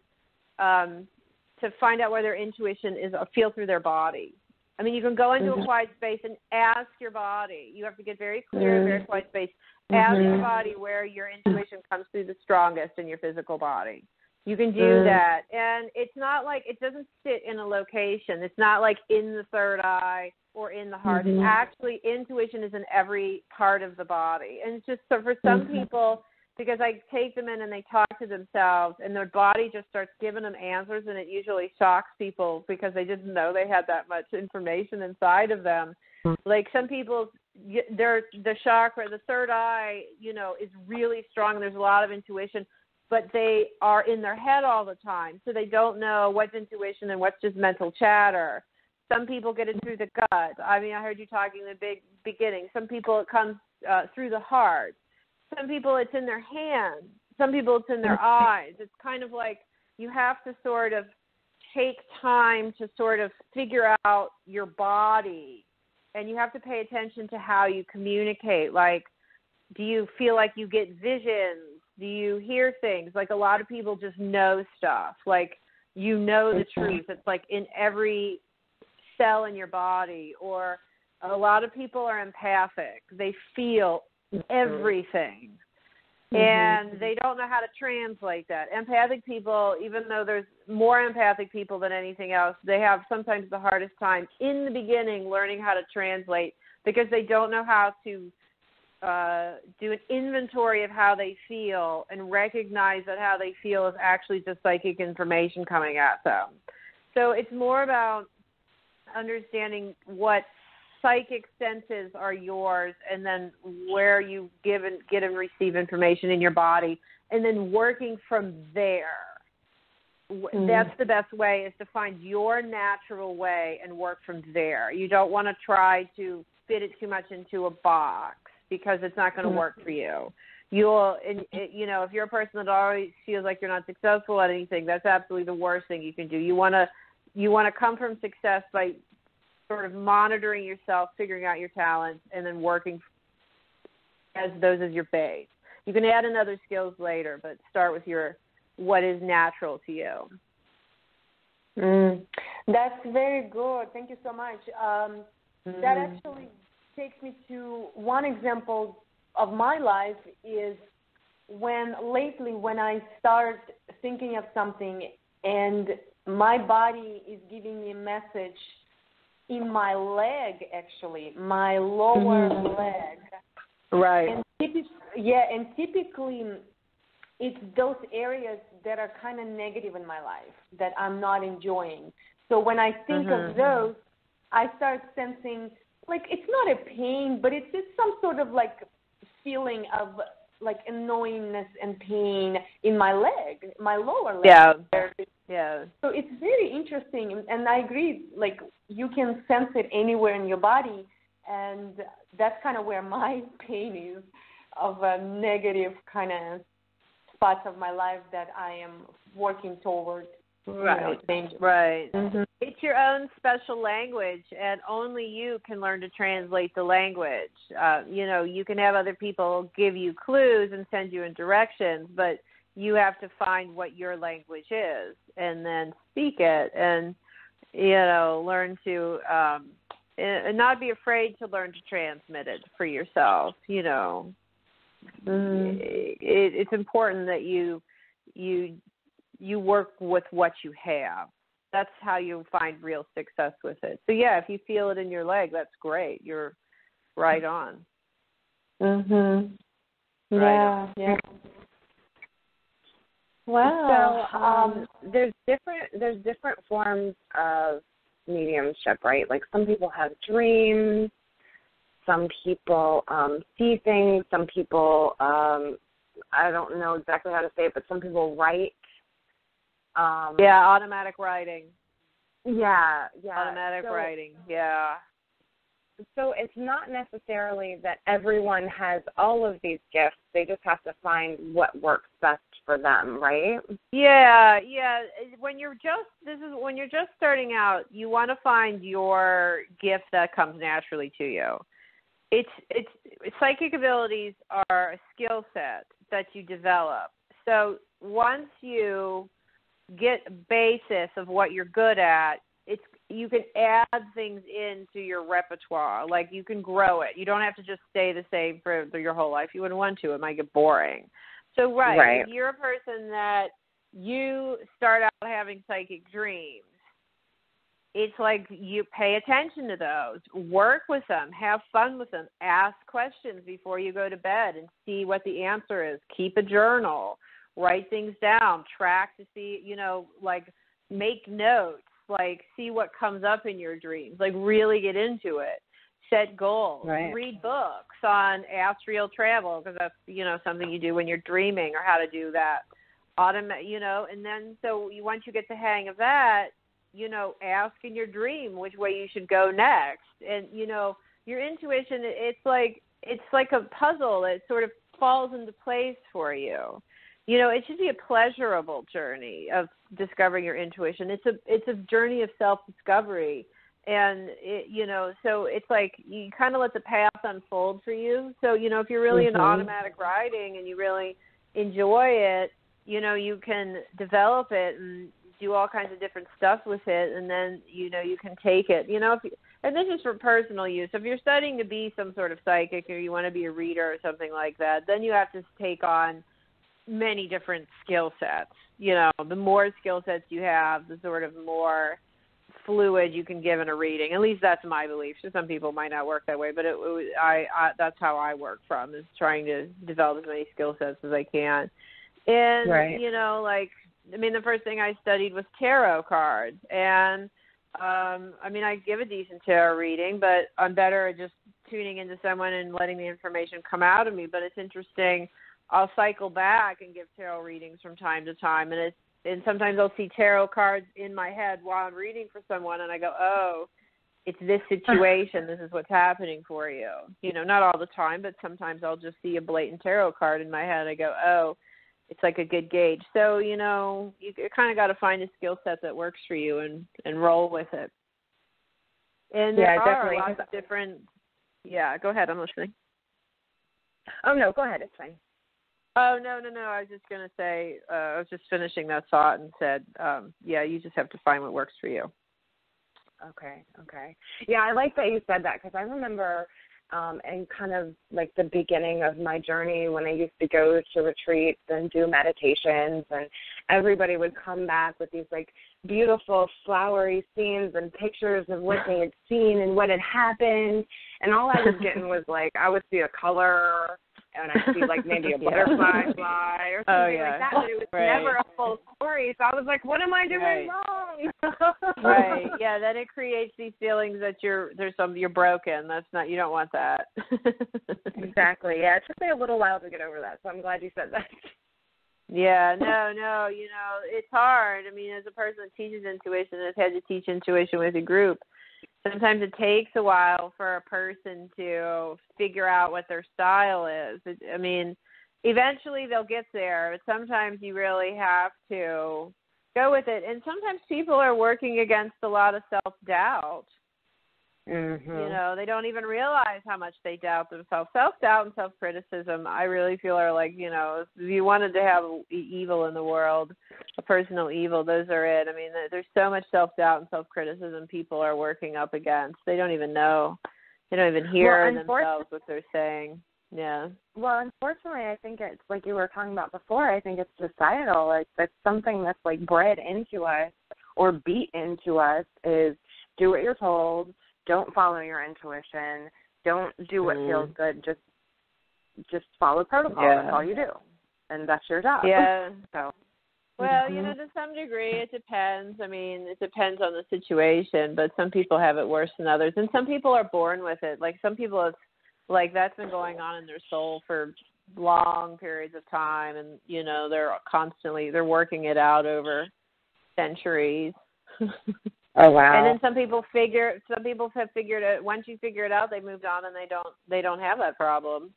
to find out where their intuition is, feel through their body. I mean, you can go into a quiet space and ask your body. You have to get very clear, very quiet space. Ask your body where your intuition comes through the strongest in your physical body. You can do that. And it's not like, it doesn't sit in a location. It's not like in the third eye or in the heart. It's actually, intuition is in every part of the body. And it's just, so for some people, because I take them in and they talk to themselves, and their body just starts giving them answers, and it usually shocks people because they didn't know they had that much information inside of them. Like, some people, the chakra, the third eye, you know, is really strong. There's a lot of intuition. but they are in their head all the time, so they don't know what's intuition and what's just mental chatter. Some people get it through the gut. I mean, I heard you talking in the beginning. Some people it comes through the heart. Some people it's in their hands. Some people it's in their eyes. It's kind of like you have to sort of take time to sort of figure out your body, and you have to pay attention to how you communicate. Like, do you feel like you get visions? Do you hear things? Like, a lot of people just know stuff. Like, you know the truth. It's like in every cell in your body. Or a lot of people are empathic. They feel everything. And they don't know how to translate that. Empathic people, even though there's more empathic people than anything else, they have sometimes the hardest time in the beginning learning how to translate because they don't know how to do an inventory of how they feel and recognize that how they feel is actually just psychic information coming at them. So it's more about understanding what psychic senses are yours, and then where you get and receive information in your body, and then working from there. That's the best way, is to find your natural way and work from there. You don't want to try to fit it too much into a box because it's not going to work for you. You'll, you know, if you're a person that always feels like you're not successful at anything, that's absolutely the worst thing you can do. You want to come from success by sort of monitoring yourself, figuring out your talents, and then working as those as your base. You can add in other skills later, but start with what is natural to you. That's very good. Thank you so much. That actually takes me to one example of my life is when I start thinking of something and my body is giving me a message in my leg, actually, my lower leg. Right. And typically it's those areas that are kind of negative in my life that I'm not enjoying. So when I think of those, I start sensing, like, it's not a pain, but it's some sort of, like, feeling of, like, annoyingness and pain in my leg, my lower leg. Yeah. So it's very interesting, and I agree, like, you can sense it anywhere in your body, and that's kind of where my pain is, of a negative kind of spots of my life that I am working toward. Right. Right. It's your own special language, and only you can learn to translate the language. You know, you can have other people give you clues and send you in directions, but you have to find what your language is and then speak it, and, you know, learn to and not be afraid to learn to transmit it for yourself. You know, it's important that you work with what you have. That's how you find real success with it. So, yeah, if you feel it in your leg, that's great. You're right on. Yeah. Wow. So there's different forms of mediumship, right? Like, some people have dreams, some people see things, some people I don't know exactly how to say it, but some people write. Automatic writing. Automatic writing. Yeah. So it's not necessarily that everyone has all of these gifts. They just have to find what works best for them, right? Yeah. When you're just starting out, you want to find your gift that comes naturally to you. It's psychic abilities are a skill set that you develop. So once you get a basis of what you're good at, you can add things into your repertoire. Like, you can grow it. You don't have to just stay the same for your whole life. You wouldn't want to. It might get boring. So, if you're a person that you start out having psychic dreams, it's like you pay attention to those. Work with them. Have fun with them. Ask questions before you go to bed and see what the answer is. Keep a journal. Write things down. Track to see, like, make notes. Like, see what comes up in your dreams. Like, really get into it. Set goals. Right. Read books on astral travel, because that's, something you do when you're dreaming, or how to do that. and then once you get the hang of that, ask in your dream which way you should go next. And, your intuition, it's like a puzzle. It sort of falls into place for you. It should be a pleasurable journey of discovering your intuition. It's a journey of self-discovery. And, so it's like you kind of let the path unfold for you. So, if you're really into automatic writing and you really enjoy it, you can develop it and do all kinds of different stuff with it. And then, you can take it, and this is for personal use. If you're studying to be some sort of psychic or you want to be a reader or something like that, then you have to take on many different skill sets. The more skill sets you have, the sort of more fluid you can give in a reading. At least that's my belief. So some people might not work that way, but that's how I work from, is trying to develop as many skill sets as I can. And, right. The first thing I studied was tarot cards. And, I give a decent tarot reading, but I'm better at just tuning into someone and letting the information come out of me. But it's interesting. I'll cycle back and give tarot readings from time to time. And sometimes I'll see tarot cards in my head while I'm reading for someone, and I go, oh, it's this situation. This is what's happening for you. Not all the time, but sometimes I'll just see a blatant tarot card in my head. I go, oh, it's like a good gauge. So, you kind of got to find a skill set that works for you and roll with it. And there are lots of different – yeah, go ahead. I'm listening. Oh, no, go ahead. It's fine. Oh, no. I was just going to say, I was just finishing that thought and said, you just have to find what works for you. Okay. Yeah, I like that you said that, because I remember in kind of like the beginning of my journey when I used to go to retreats and do meditations, and everybody would come back with these like beautiful flowery scenes and pictures of what they had seen and what had happened, and all I was getting was like, I would see a color and I see like maybe a butterfly fly or something like that, but it was never a full story. So I was like, what am I doing wrong? Right. Yeah, then it creates these feelings that you're broken. That's not, you don't want that. Exactly. Yeah, it took me a little while to get over that, so I'm glad you said that. Yeah, no, it's hard. As a person that teaches intuition, I've had to teach intuition with a group. Sometimes it takes a while for a person to figure out what their style is. Eventually they'll get there, but sometimes you really have to go with it. And sometimes people are working against a lot of self-doubt. Mm-hmm. They don't even realize how much they doubt themselves. Self-doubt and self-criticism, I really feel, are like, if you wanted to have evil in the world, a personal evil, those are it. There's so much self-doubt and self-criticism people are working up against. They don't even know. They don't even hear themselves what they're saying. Yeah. Well, unfortunately, I think it's like you were talking about before. I think it's societal. It's something that's like bred into us or beat into us is do what you're told. Don't follow your intuition. Don't do what feels good. Just follow protocol. Yeah. That's all you do, and that's your job. Yeah. So. Well, to some degree, it depends. It depends on the situation, but some people have it worse than others, and some people are born with it. Like some people, it's like that's been going on in their soul for long periods of time, and they're working it out over centuries. Oh wow! And then some people have figured it. Once you figure it out, they moved on and they don't have that problem.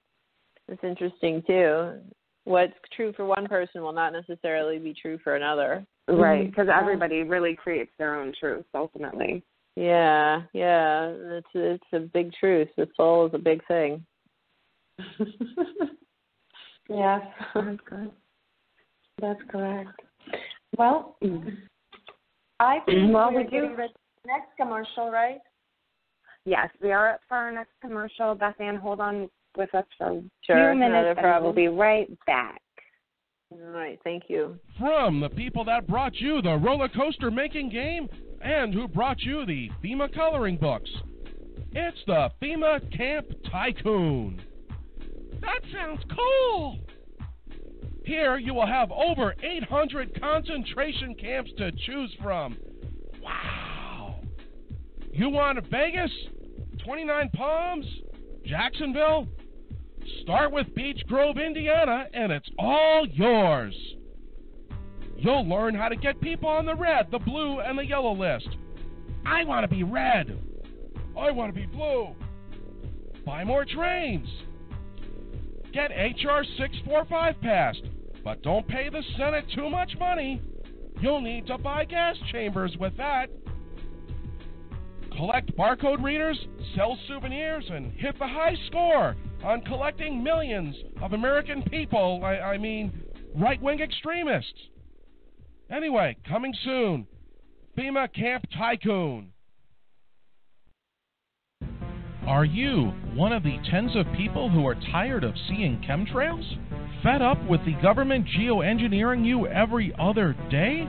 It's interesting too. What's true for one person will not necessarily be true for another. Right, because everybody really creates their own truth ultimately. Yeah, it's a big truth. The soul is a big thing. Yes, that's good. That's correct. Well. I think we're getting ready for the next commercial, right? Yes, we are up for our next commercial. Beth Ann, hold on with us for a few minutes, and we'll be right back. All right, thank you. From the people that brought you the roller coaster making game and who brought you the FEMA coloring books, it's the FEMA Camp Tycoon. That sounds cool! Here you will have over 800 concentration camps to choose from. Wow! You want Vegas, 29 Palms, Jacksonville? Start with Beech Grove, Indiana, and it's all yours. You'll learn how to get people on the red, the blue, and the yellow list. I want to be red. I want to be blue. Buy more trains. Get H.R. 645 passed, but don't pay the Senate too much money. You'll need to buy gas chambers with that. Collect barcode readers, sell souvenirs, and hit the high score on collecting millions of American people, I mean, right-wing extremists. Anyway, coming soon, FEMA Camp Tycoon. Are you one of the tens of people who are tired of seeing chemtrails? Fed up with the government geoengineering you every other day?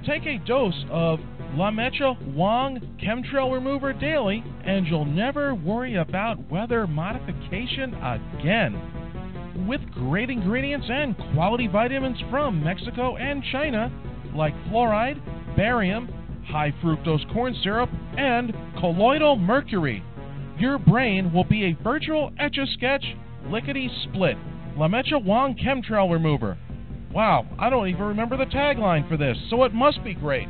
Take a dose of La Mecha Wong Chemtrail Remover Daily, and you'll never worry about weather modification again. With great ingredients and quality vitamins from Mexico and China, like fluoride, barium, high fructose corn syrup, and colloidal mercury, your brain will be a virtual Etch-a-Sketch lickety-split. La Mecha Wong Chemtrail Remover. Wow, I don't even remember the tagline for this, so it must be great.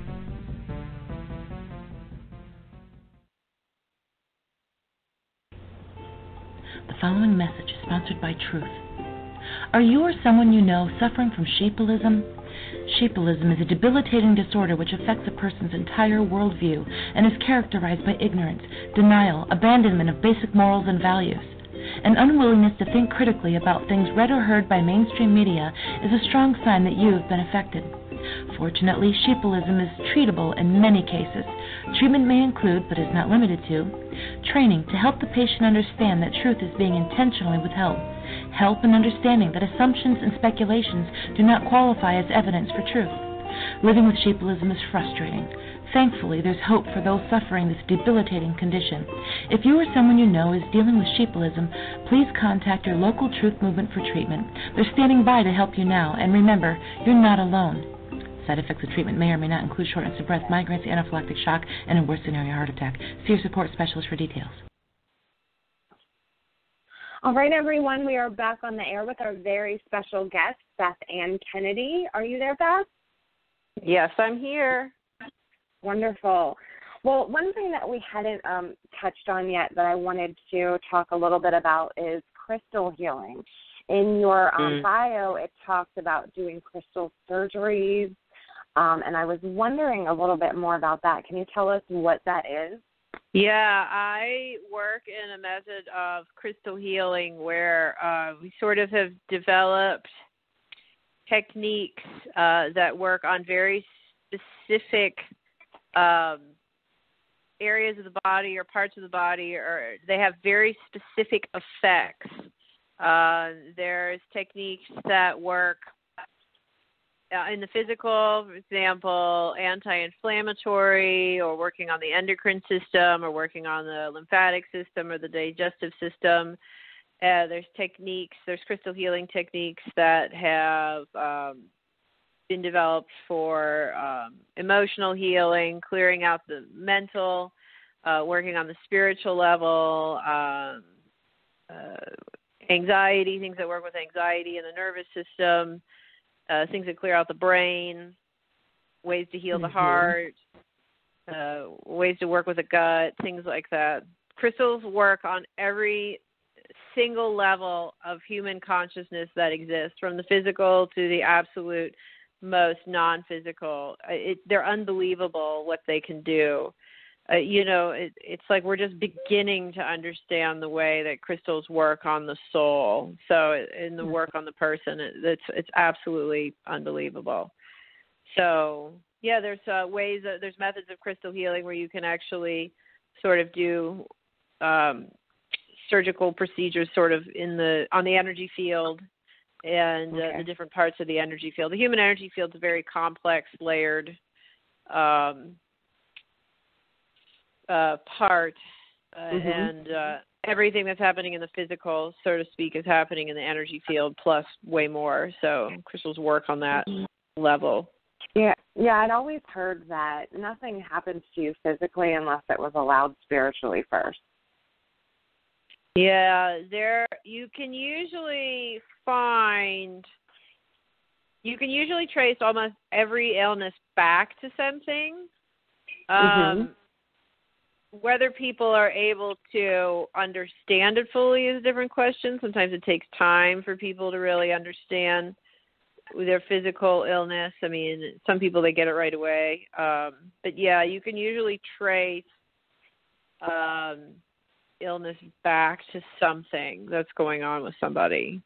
The following message is sponsored by Truth. Are you or someone you know suffering from sheepilism? Sheepilism is a debilitating disorder which affects a person's entire worldview and is characterized by ignorance, denial, abandonment of basic morals and values. An unwillingness to think critically about things read or heard by mainstream media is a strong sign that you have been affected. Fortunately, sheepilism is treatable in many cases. Treatment may include, but is not limited to, training to help the patient understand that truth is being intentionally withheld, help in understanding that assumptions and speculations do not qualify as evidence for truth. Living with sheepilism is frustrating. Thankfully, there's hope for those suffering this debilitating condition. If you or someone you know is dealing with sheepilism, please contact your local Truth Movement for treatment. They're standing by to help you now, and remember, you're not alone. Side effects of treatment may or may not include shortness of breath, migraines, anaphylactic shock, and in worst scenario, heart attack. See your support specialist for details. All right, everyone, we are back on the air with our very special guest, Beth Ann Kennedy. Are you there, Beth? Yes, I'm here. Wonderful. Well, one thing that we hadn't touched on yet that I wanted to talk a little bit about is crystal healing. In your bio, it talks about doing crystal surgeries, and I was wondering a little bit more about that. Can you tell us what that is? Yeah, I work in a method of crystal healing where we sort of have developed techniques that work on very specific areas of the body or parts of the body, or they have very specific effects. There's techniques that work in the physical, for example, anti-inflammatory, or working on the endocrine system, or working on the lymphatic system or the digestive system. There's crystal healing techniques that have been developed for emotional healing, clearing out the mental, working on the spiritual level, anxiety, things that work with anxiety in the nervous system, things that clear out the brain, ways to heal the heart, ways to work with the gut, things like that. Crystals work on every single level of human consciousness that exists, from the physical to the absolute most non-physical. They're unbelievable what they can do. It's like we're just beginning to understand the way that crystals work on the soul. So in the work on the person, it's absolutely unbelievable. So yeah, there's there's methods of crystal healing where you can actually sort of do surgical procedures sort of on the energy field and the different parts of the energy field. The human energy field is a very complex, layered part, and everything that's happening in the physical, so to speak, is happening in the energy field plus way more. So crystals work on that level. Yeah, I'd always heard that nothing happens to you physically unless it was allowed spiritually first. Yeah, you can usually find you can usually trace almost every illness back to something. Whether people are able to understand it fully is a different question. Sometimes it takes time for people to really understand their physical illness. I mean, some people, they get it right away. But yeah, you can usually trace illness back to something that's going on with somebody.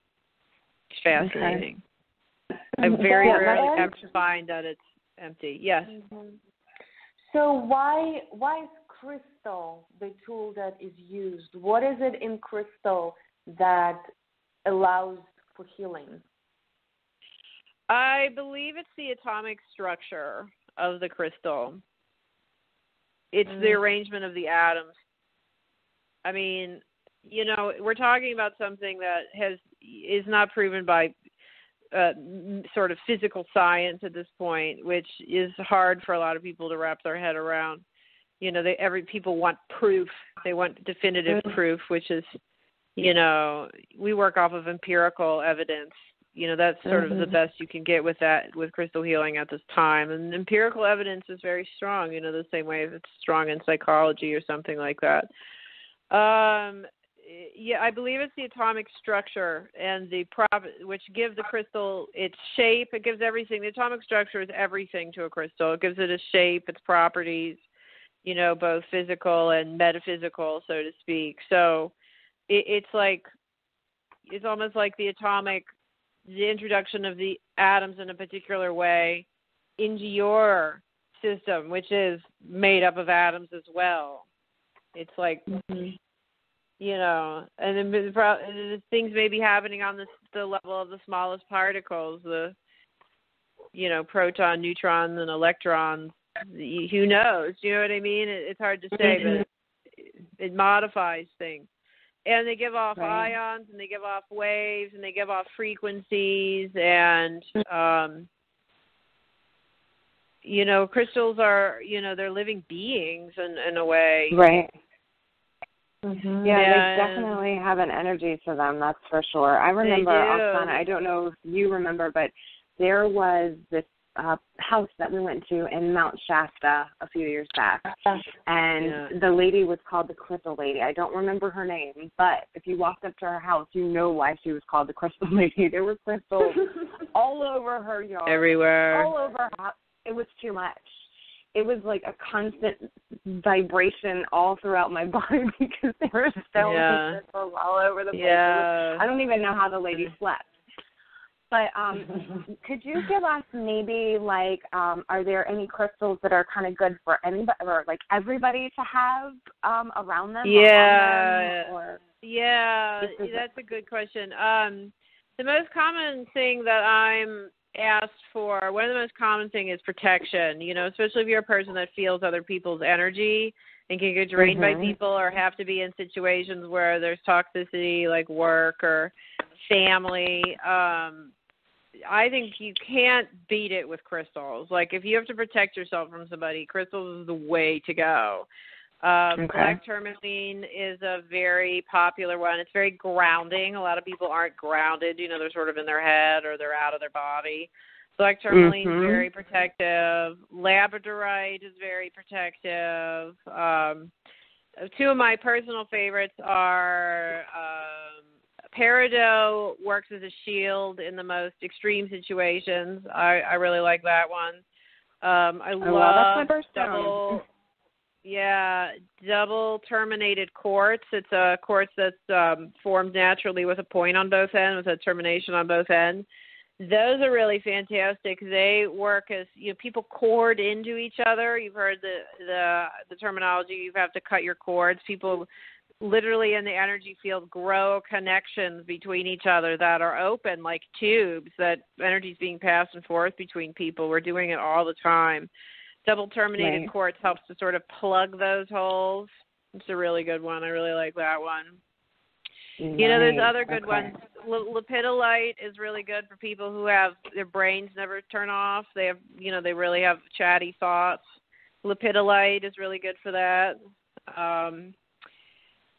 It's fascinating. Okay. I very rarely ever find that it's empty. Yes. So why is crystal the tool that is used? What is it in crystal that allows for healing? I believe it's the atomic structure of the crystal. It's the arrangement of the atoms. I mean, you know, we're talking about something that is not proven by sort of physical science at this point, which is hard for a lot of people to wrap their head around. You know, people want proof. They want definitive proof, which is, you know, we work off of empirical evidence. You know, that's sort of the best you can get with that, with crystal healing at this time. And empirical evidence is very strong, you know, the same way it's strong in psychology or something like that. Yeah, I believe it's the atomic structure and which give the crystal its shape. It gives everything. The atomic structure is everything to a crystal. It gives it a shape, its properties, you know, both physical and metaphysical, so to speak. So it's almost like the introduction of the atoms in a particular way into your system, which is made up of atoms as well. It's like, you know, and then things may be happening on the level of the smallest particles, the, you know, proton, neutrons, and electrons. Who knows? You know what I mean? It's hard to say, but it modifies things. And they give off ions, and they give off waves, and they give off frequencies, and, you know, crystals are, you know, they're living beings in a way. Right. Yeah, they definitely have an energy to them, that's for sure. I remember, Oxana, I don't know if you remember, but there was this house that we went to in Mount Shasta a few years back, and the lady was called the Crystal Lady. I don't remember her name, but if you walked up to her house, you know why she was called the Crystal Lady. There were crystals all over her yard. Everywhere. All over her house. It was too much. It was like a constant vibration all throughout my body because there were so many crystals all over the place. I don't even know how the lady slept. But could you give us maybe, like, are there any crystals that are kind of good for anybody or, like, everybody to have around them? That's a good question. The most common thing that I'm asked for, one of the most common thing is protection, you know, especially if you're a person that feels other people's energy and can get drained by people or have to be in situations where there's toxicity like work or family. I think you can't beat it with crystals. Like, if you have to protect yourself from somebody, crystals is the way to go. Black tourmaline is a very popular one. It's very grounding. A lot of people aren't grounded. You know, they're sort of in their head or they're out of their body. Black tourmaline is very protective. Labradorite is very protective. Two of my personal favorites are peridot works as a shield in the most extreme situations. I really like that one. I love double terminated quartz. It's a quartz that's formed naturally with a point on both ends, with a termination on both ends. Those are really fantastic. They work as, you know, people cord into each other. You've heard the terminology. You have to cut your cords. People literally in the energy field grow connections between each other that are open like tubes, that energy is being passed and forth between people. We're doing it all the time. Double terminated quartz helps to sort of plug those holes. It's a really good one. I really like that one. You know, there's other good ones. Lepidolite is really good for people who have their brains never turn off. They have, you know, they really have chatty thoughts. Lepidolite is really good for that.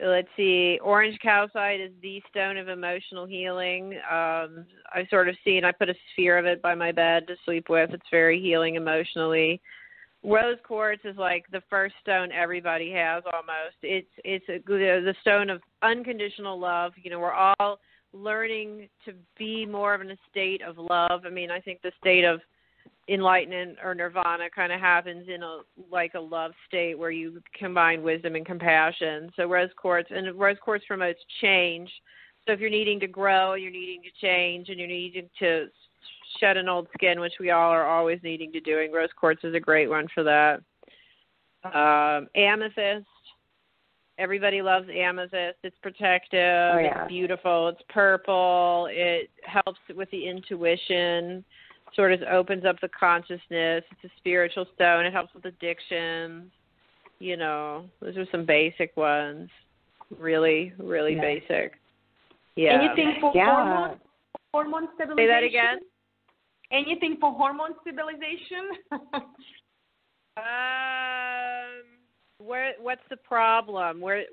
let's see, orange calcite is the stone of emotional healing. I've sort of seen, I put a sphere of it by my bed to sleep with. It's very healing emotionally. Rose quartz is like the first stone everybody has almost. It's the stone of unconditional love. You know, we're all learning to be more of in a state of love. I mean, I think the state of enlightenment or nirvana kind of happens in a love state where you combine wisdom and compassion. So rose quartz promotes change. So if you're needing to grow, you're needing to change, and you're needing to shed an old skin, which we all are always needing to do, rose quartz is a great one for that. Amethyst. Everybody loves amethyst. It's protective. Oh, yeah. It's beautiful. It's purple. It helps with the intuition. Sort of opens up the consciousness. It's a spiritual stone. It helps with addictions. You know, those are some basic ones. Really, really basic. Yeah. Anything for hormone stabilization? Say that again? Anything for hormone stabilization? What's the problem? Where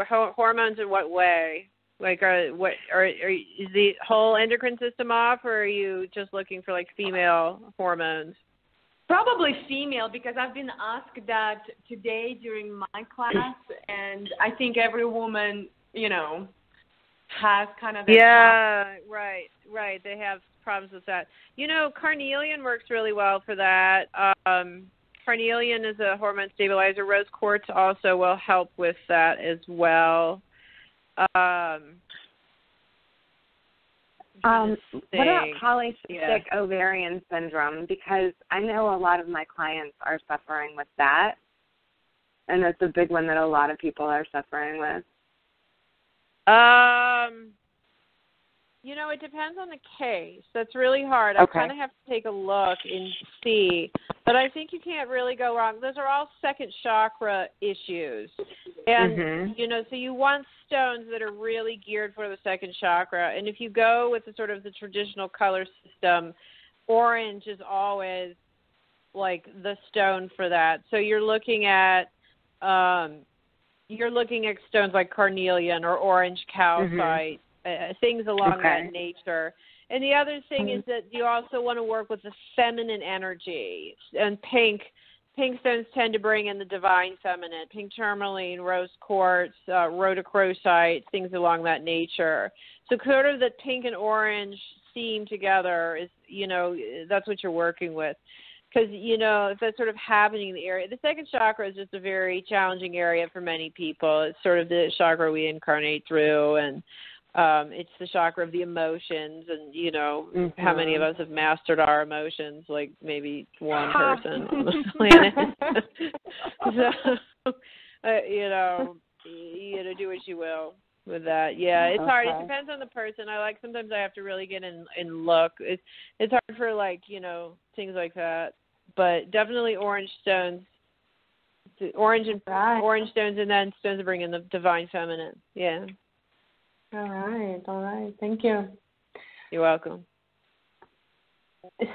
hormones in what way? Like, is the whole endocrine system off, or are you just looking for like female hormones? Probably female, because I've been asked that today during my class, and I think every woman, you know, has kind of that right. They have problems with that. You know, carnelian works really well for that. Carnelian is a hormone stabilizer. Rose quartz also will help with that as well. What about polycystic ovarian syndrome? Because I know a lot of my clients are suffering with that, and that's a big one that a lot of people are suffering with. You know, it depends on the case. That's really hard. Okay. I kind of have to take a look and see. But I think you can't really go wrong. Those are all second chakra issues. And, you know, so you want stones that are really geared for the second chakra. And if you go with the sort of the traditional color system, orange is always like the stone for that. So you're looking at stones like carnelian or orange calcite. Things along that nature. And the other thing is that you also want to work with the feminine energy. And pink stones tend to bring in the divine feminine. Pink tourmaline, rose quartz, rhodochrosite, things along that nature. So sort of the pink and orange theme together is, you know, that's what you're working with. Because, you know, if that's sort of happening in the area, the second chakra is just a very challenging area for many people. It's sort of the chakra we incarnate through, and it's the chakra of the emotions, and, you know, how many of us have mastered our emotions? Like maybe one person on the planet. So, you know, do what you will with that. Yeah, it's hard. It depends on the person. Sometimes I have to really get in and look. It's hard for, like, you know, things like that. But definitely orange stones. Orange stones, and then stones that bring in the divine feminine. Yeah. All right. Thank you. You're welcome.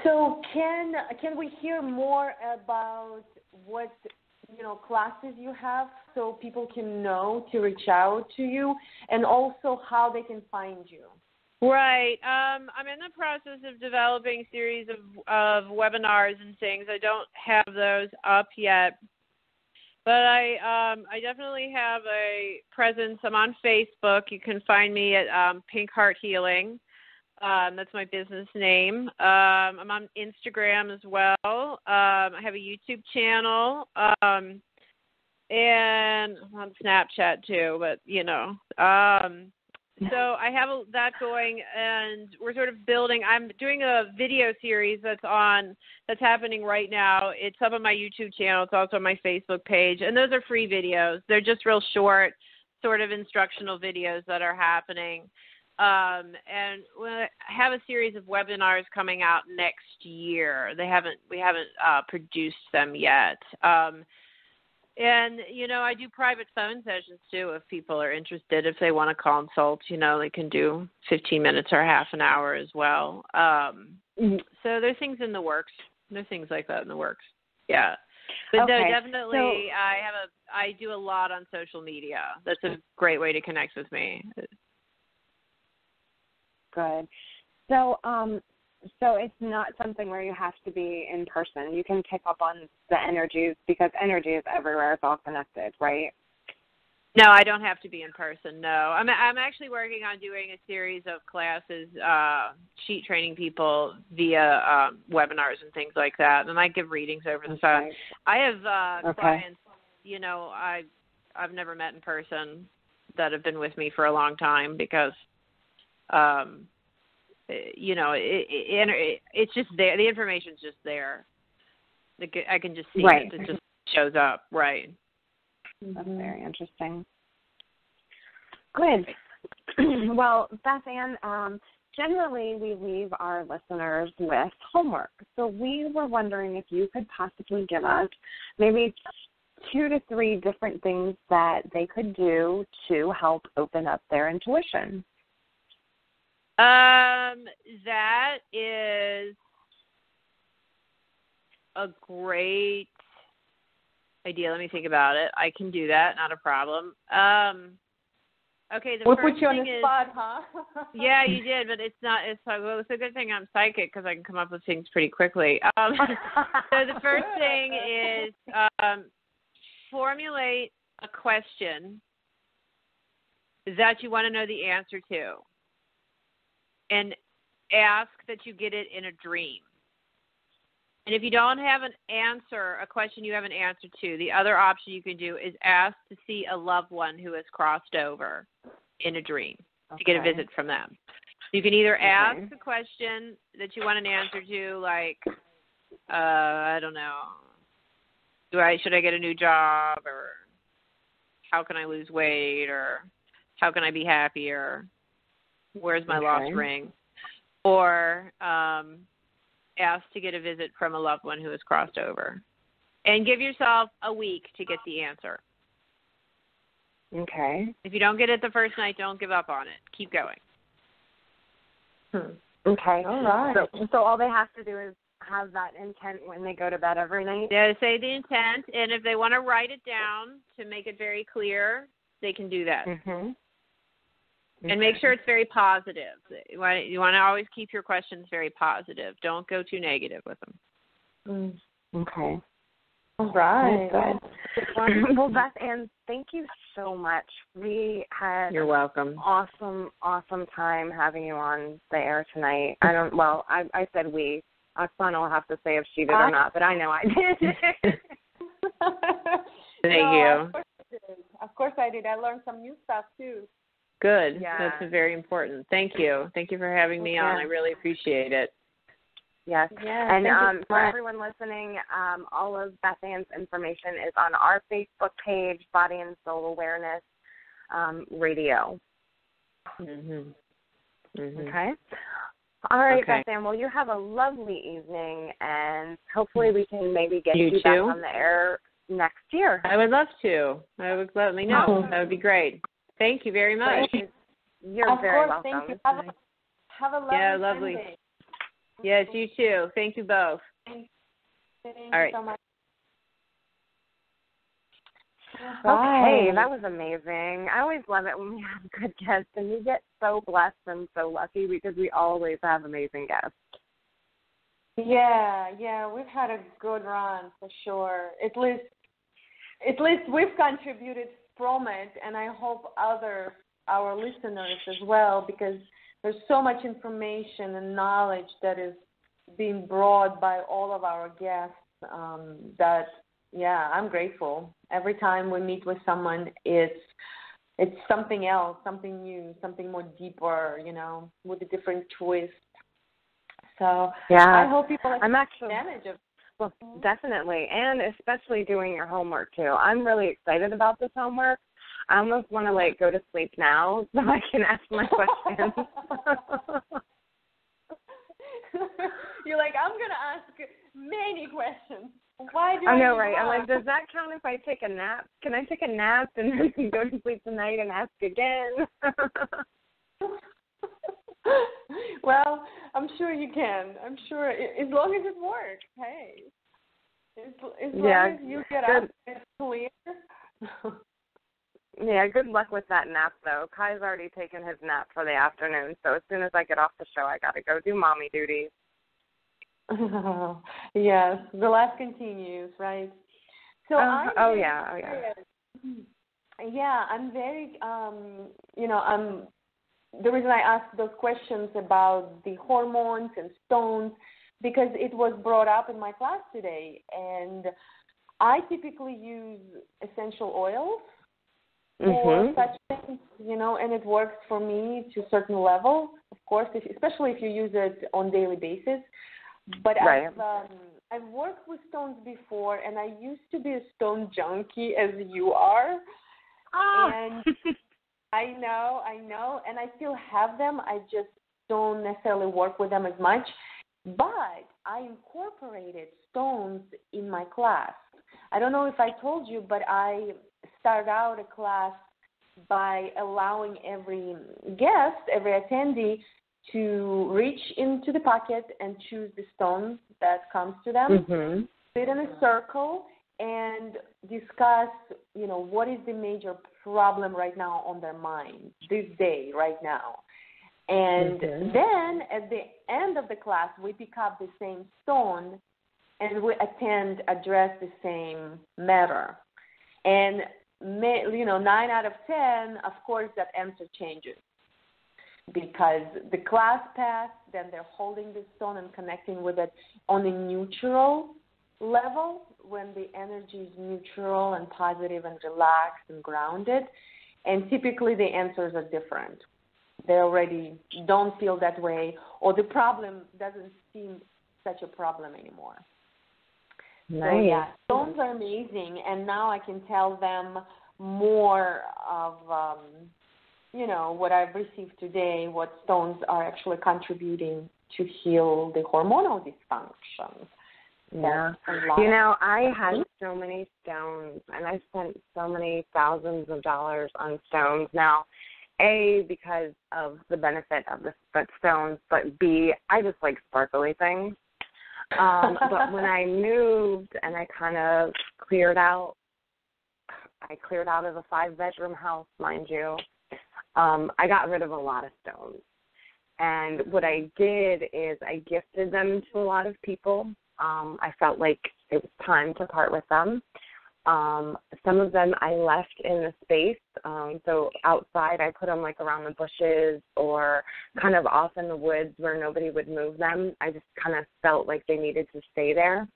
So can we hear more about what, you know, classes you have, so people can know to reach out to you, and also how they can find you? Right. I'm in the process of developing a series of webinars and things. I don't have those up yet. But I definitely have a presence. I'm on Facebook. You can find me at Pink Heart Healing. That's my business name. I'm on Instagram as well. I have a YouTube channel. And I'm on Snapchat too, but, you know. So I have that going, and we're sort of building. I'm doing a video series that's happening right now. It's up on my YouTube channel. It's also on my Facebook page, and those are free videos. They're just real short, sort of instructional videos that are happening. And I have a series of webinars coming out next year. We haven't produced them yet. And, you know, I do private phone sessions, too, if people are interested. If they want to consult, you know, they can do 15 minutes or half an hour as well. So there's things in the works. There's things like that in the works. Yeah. But okay. no, definitely, I do a lot on social media. That's a great way to connect with me. Good. So it's not something where you have to be in person. You can pick up on the energies because energy is everywhere. It's all connected, right? No, I don't have to be in person. No, I'm actually working on doing a series of classes, sheet training people via webinars and things like that. And I give readings over the phone. Right. I have clients, you know, I've never met in person that have been with me for a long time because, you know, it's just there. The information's just there. I can just see it. It just shows up. Right. That's very interesting. Good. Well, Beth Ann, generally we leave our listeners with homework. So we were wondering if you could possibly give us maybe 2 to 3 different things that they could do to help open up their intuition. That is a great idea. Let me think about it. I can do that. Not a problem. Okay. We'll put you on the spot, huh? Yeah, you did, but it's not. It's a good thing I'm psychic because I can come up with things pretty quickly. So the first thing is formulate a question that you want to know the answer to, and ask that you get it in a dream. And if you don't have an answer, a question you have an answer to, the other option you can do is ask to see a loved one who has crossed over in a dream to get a visit from them. So you can either ask a question that you want an answer to, like, I don't know, should I get a new job, or how can I lose weight, or how can I be happier, where's my lost ring, or ask to get a visit from a loved one who has crossed over. And give yourself a week to get the answer. Okay. If you don't get it the first night, don't give up on it. Keep going. Okay. All right. So all they have to do is have that intent when they go to bed every night? Yeah, say the intent, and if they want to write it down to make it very clear, they can do that. Mm-hmm. And make sure it's very positive. You want to always keep your questions very positive. Don't go too negative with them. Okay. All right. Good. Well, Beth Ann, thank you so much. We had You're welcome. Awesome time having you on the air tonight. I said we. Oxana will have to say if she did or not, but I know I did. Thank you. Of course I did. I learned some new stuff too. Good. Yeah. That's very important. Thank you. Thank you for having me on. I really appreciate it. Yes. Yeah, and for everyone listening, all of Beth Ann's information is on our Facebook page, Body and Soul Awareness Radio. Mm-hmm. Okay. All right, Okay. Beth Ann. Well, you have a lovely evening, and hopefully we can maybe get you too? back on the air next year. I would love to. Let me know. That would be great. Thank you very much. You're very welcome. Thank you. Have a lovely Sunday. Yes, you too. Thank you both. Thank All right. you so much. Okay, that was amazing. I always love it when we have good guests, and we get so blessed and so lucky because we always have amazing guests. Yeah, we've had a good run for sure. At least we've contributed from it, and I hope our listeners as well, because there's so much information and knowledge that is being brought by all of our guests that, I'm grateful. Every time we meet with someone, it's something else, something new, something more deeper, with a different twist. So I hope people take advantage of it. Well, definitely, and especially doing your homework, too. I'm really excited about this homework. I almost want to, go to sleep now so I can ask my questions. You're like, I'm going to ask many questions. Why do I know, right? I'm like, does that count if I take a nap? Can I take a nap and then go to sleep tonight and ask again? Well, I'm sure you can. I'm sure, as long as it works. Hey, As long as you get up, it's clear. Yeah, good luck with that nap, though. Kai's already taken his nap for the afternoon, so as soon as I get off the show, I got to go do mommy duties. Yes, the life continues, right? So Yeah, I'm very, the reason I asked those questions about the hormones and stones, because it was brought up in my class today, and I typically use essential oils for such things, and it works for me to a certain level, of course, especially if you use it on a daily basis. But I've worked with stones before, and I used to be a stone junkie, as you are. Oh. And I know, and I still have them. I just don't necessarily work with them as much. But I incorporated stones in my class. I don't know if I told you, but I started out a class by allowing every guest, every attendee, to reach into the pocket and choose the stone that comes to them, sit in a circle, and discuss, what is the major problem right now on their mind this day, right now. And then at the end of the class, we pick up the same stone and we address the same matter. And, 9 out of 10, of course, that answer changes. Because the class passed, then they're holding the stone and connecting with it on a neutral level, when the energy is neutral and positive and relaxed and grounded. And typically the answers are different. They already don't feel that way, or the problem doesn't seem such a problem anymore. Nice. So, yeah, stones are amazing, and now I can tell them more of what I've received today, what stones are actually contributing to heal the hormonal dysfunction. Yeah. I had so many stones, and I spent so many thousands of dollars on stones. Now, A, because of the benefit of the stones, but B, I just like sparkly things. But when I moved and I kind of cleared out of a 5-bedroom house, mind you, I got rid of a lot of stones. And what I did is I gifted them to a lot of people. I felt like it was time to part with them. Some of them I left in the space. So outside I put them like around the bushes or kind of off in the woods where nobody would move them. I just kind of felt like they needed to stay there.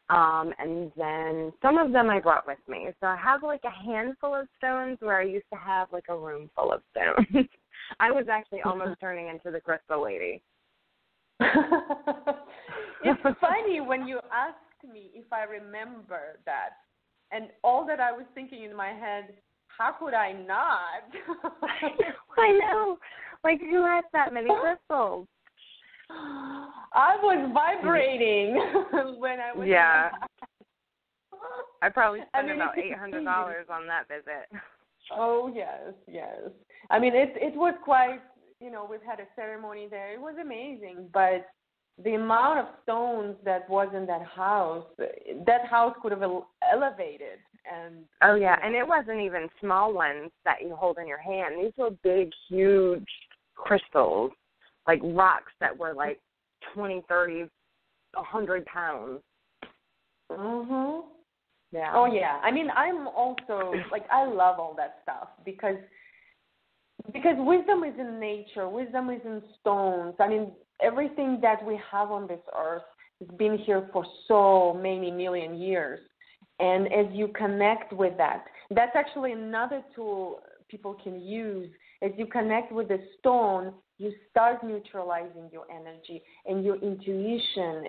And then some of them I brought with me. So I have like a handful of stones where I used to have like a room full of stones. I was actually almost turning into the crystal lady. It's funny when you asked me if I remember that. And all that I was thinking in my head, how could I not? I know. Like, who has that many crystals? I was vibrating when I was. Yeah. I probably spent about $800 on that visit. Oh, yes. I mean, it was quite, we've had a ceremony there. It was amazing, but the amount of stones that was in that house could have elevated. And oh, yeah, and it wasn't even small ones that you hold in your hand. These were big, huge crystals, like rocks that were like 20, 30, 100 pounds. Yeah. Oh, yeah. I mean, I'm also, I love all that stuff because wisdom is in nature. Wisdom is in stones. I mean, everything that we have on this earth has been here for so many million years. And as you connect with that, that's actually another tool people can use. As you connect with the stone, you start neutralizing your energy and your intuition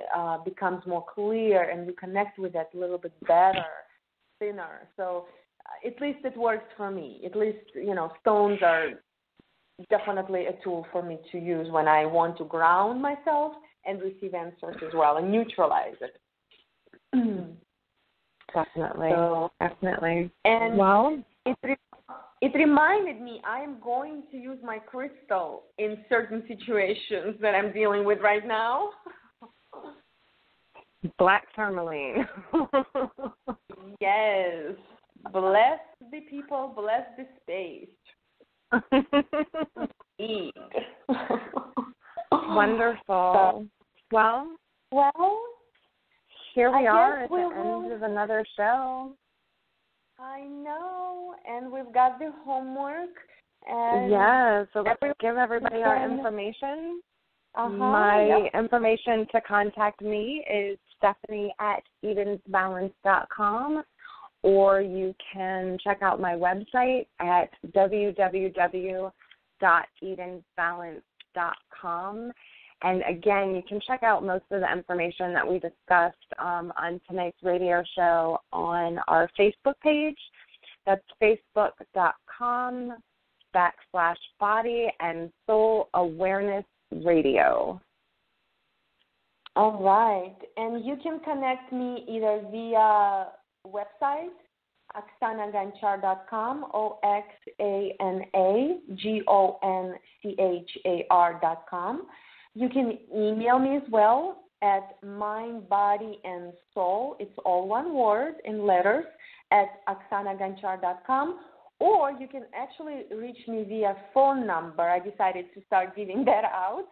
becomes more clear and you connect with that a little bit better, thinner. So at least it works for me. At least, stones are definitely a tool for me to use when I want to ground myself and receive answers as well and neutralize it. Definitely. So, definitely. And well, it reminded me I am going to use my crystal in certain situations that I'm dealing with right now. Black tourmaline. Yes. Bless the people, bless the space. Eat. Wonderful. Well, here we are at the end of another show. I know, and we've got the homework. And so let's give everybody our information. My information to contact me is Stephanie@EdensBalance.com, or you can check out my website at www.edensbalance.com. And again, you can check out most of the information that we discussed on tonight's radio show on our Facebook page. That's facebook.com/Body and Soul Awareness Radio. All right. And you can connect me either via website, oxanaganchar.com, oxanaganchar.com. You can email me as well at mindbodyandsoul, it's all one word in letters, at oxanaganchar.com. Or you can actually reach me via phone number. I decided to start giving that out.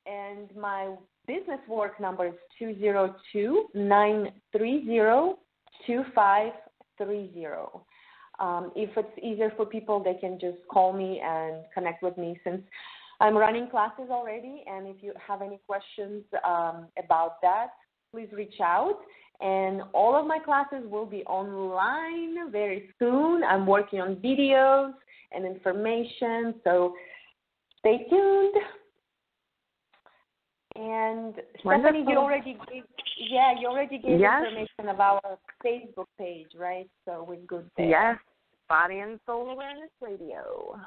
And my business work number is 202-930-2530. If it's easier for people, they can just call me and connect with me, since I'm running classes already. And if you have any questions about that, please reach out. And all of my classes will be online very soon. I'm working on videos and information, so stay tuned. And Wonderful. Stephanie, you already gave information about our Facebook page, right? So we're good there. Yes, Body and Soul Awareness Radio.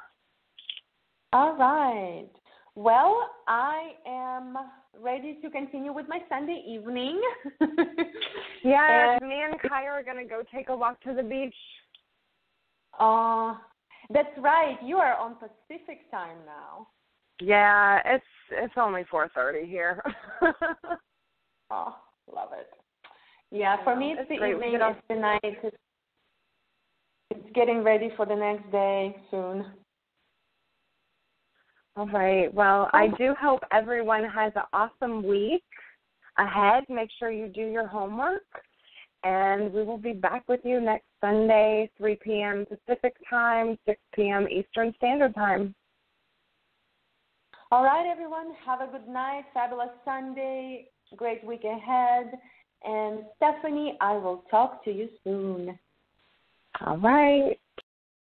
All right. Well, I am ready to continue with my Sunday evening. Yeah, me and Kai are going to go take a walk to the beach. That's right. You are on Pacific time now. Yeah, it's only 4:30 here. Oh, love it. Yeah, for me it's the evening, it's the night. It's getting ready for the next day soon. All right. Well, I do hope everyone has an awesome week ahead. Make sure you do your homework. And we will be back with you next Sunday, 3 p.m. Pacific time, 6 p.m. Eastern Standard Time. All right, everyone. Have a good night. Fabulous Sunday. Great week ahead. And Stephanie, I will talk to you soon. All right.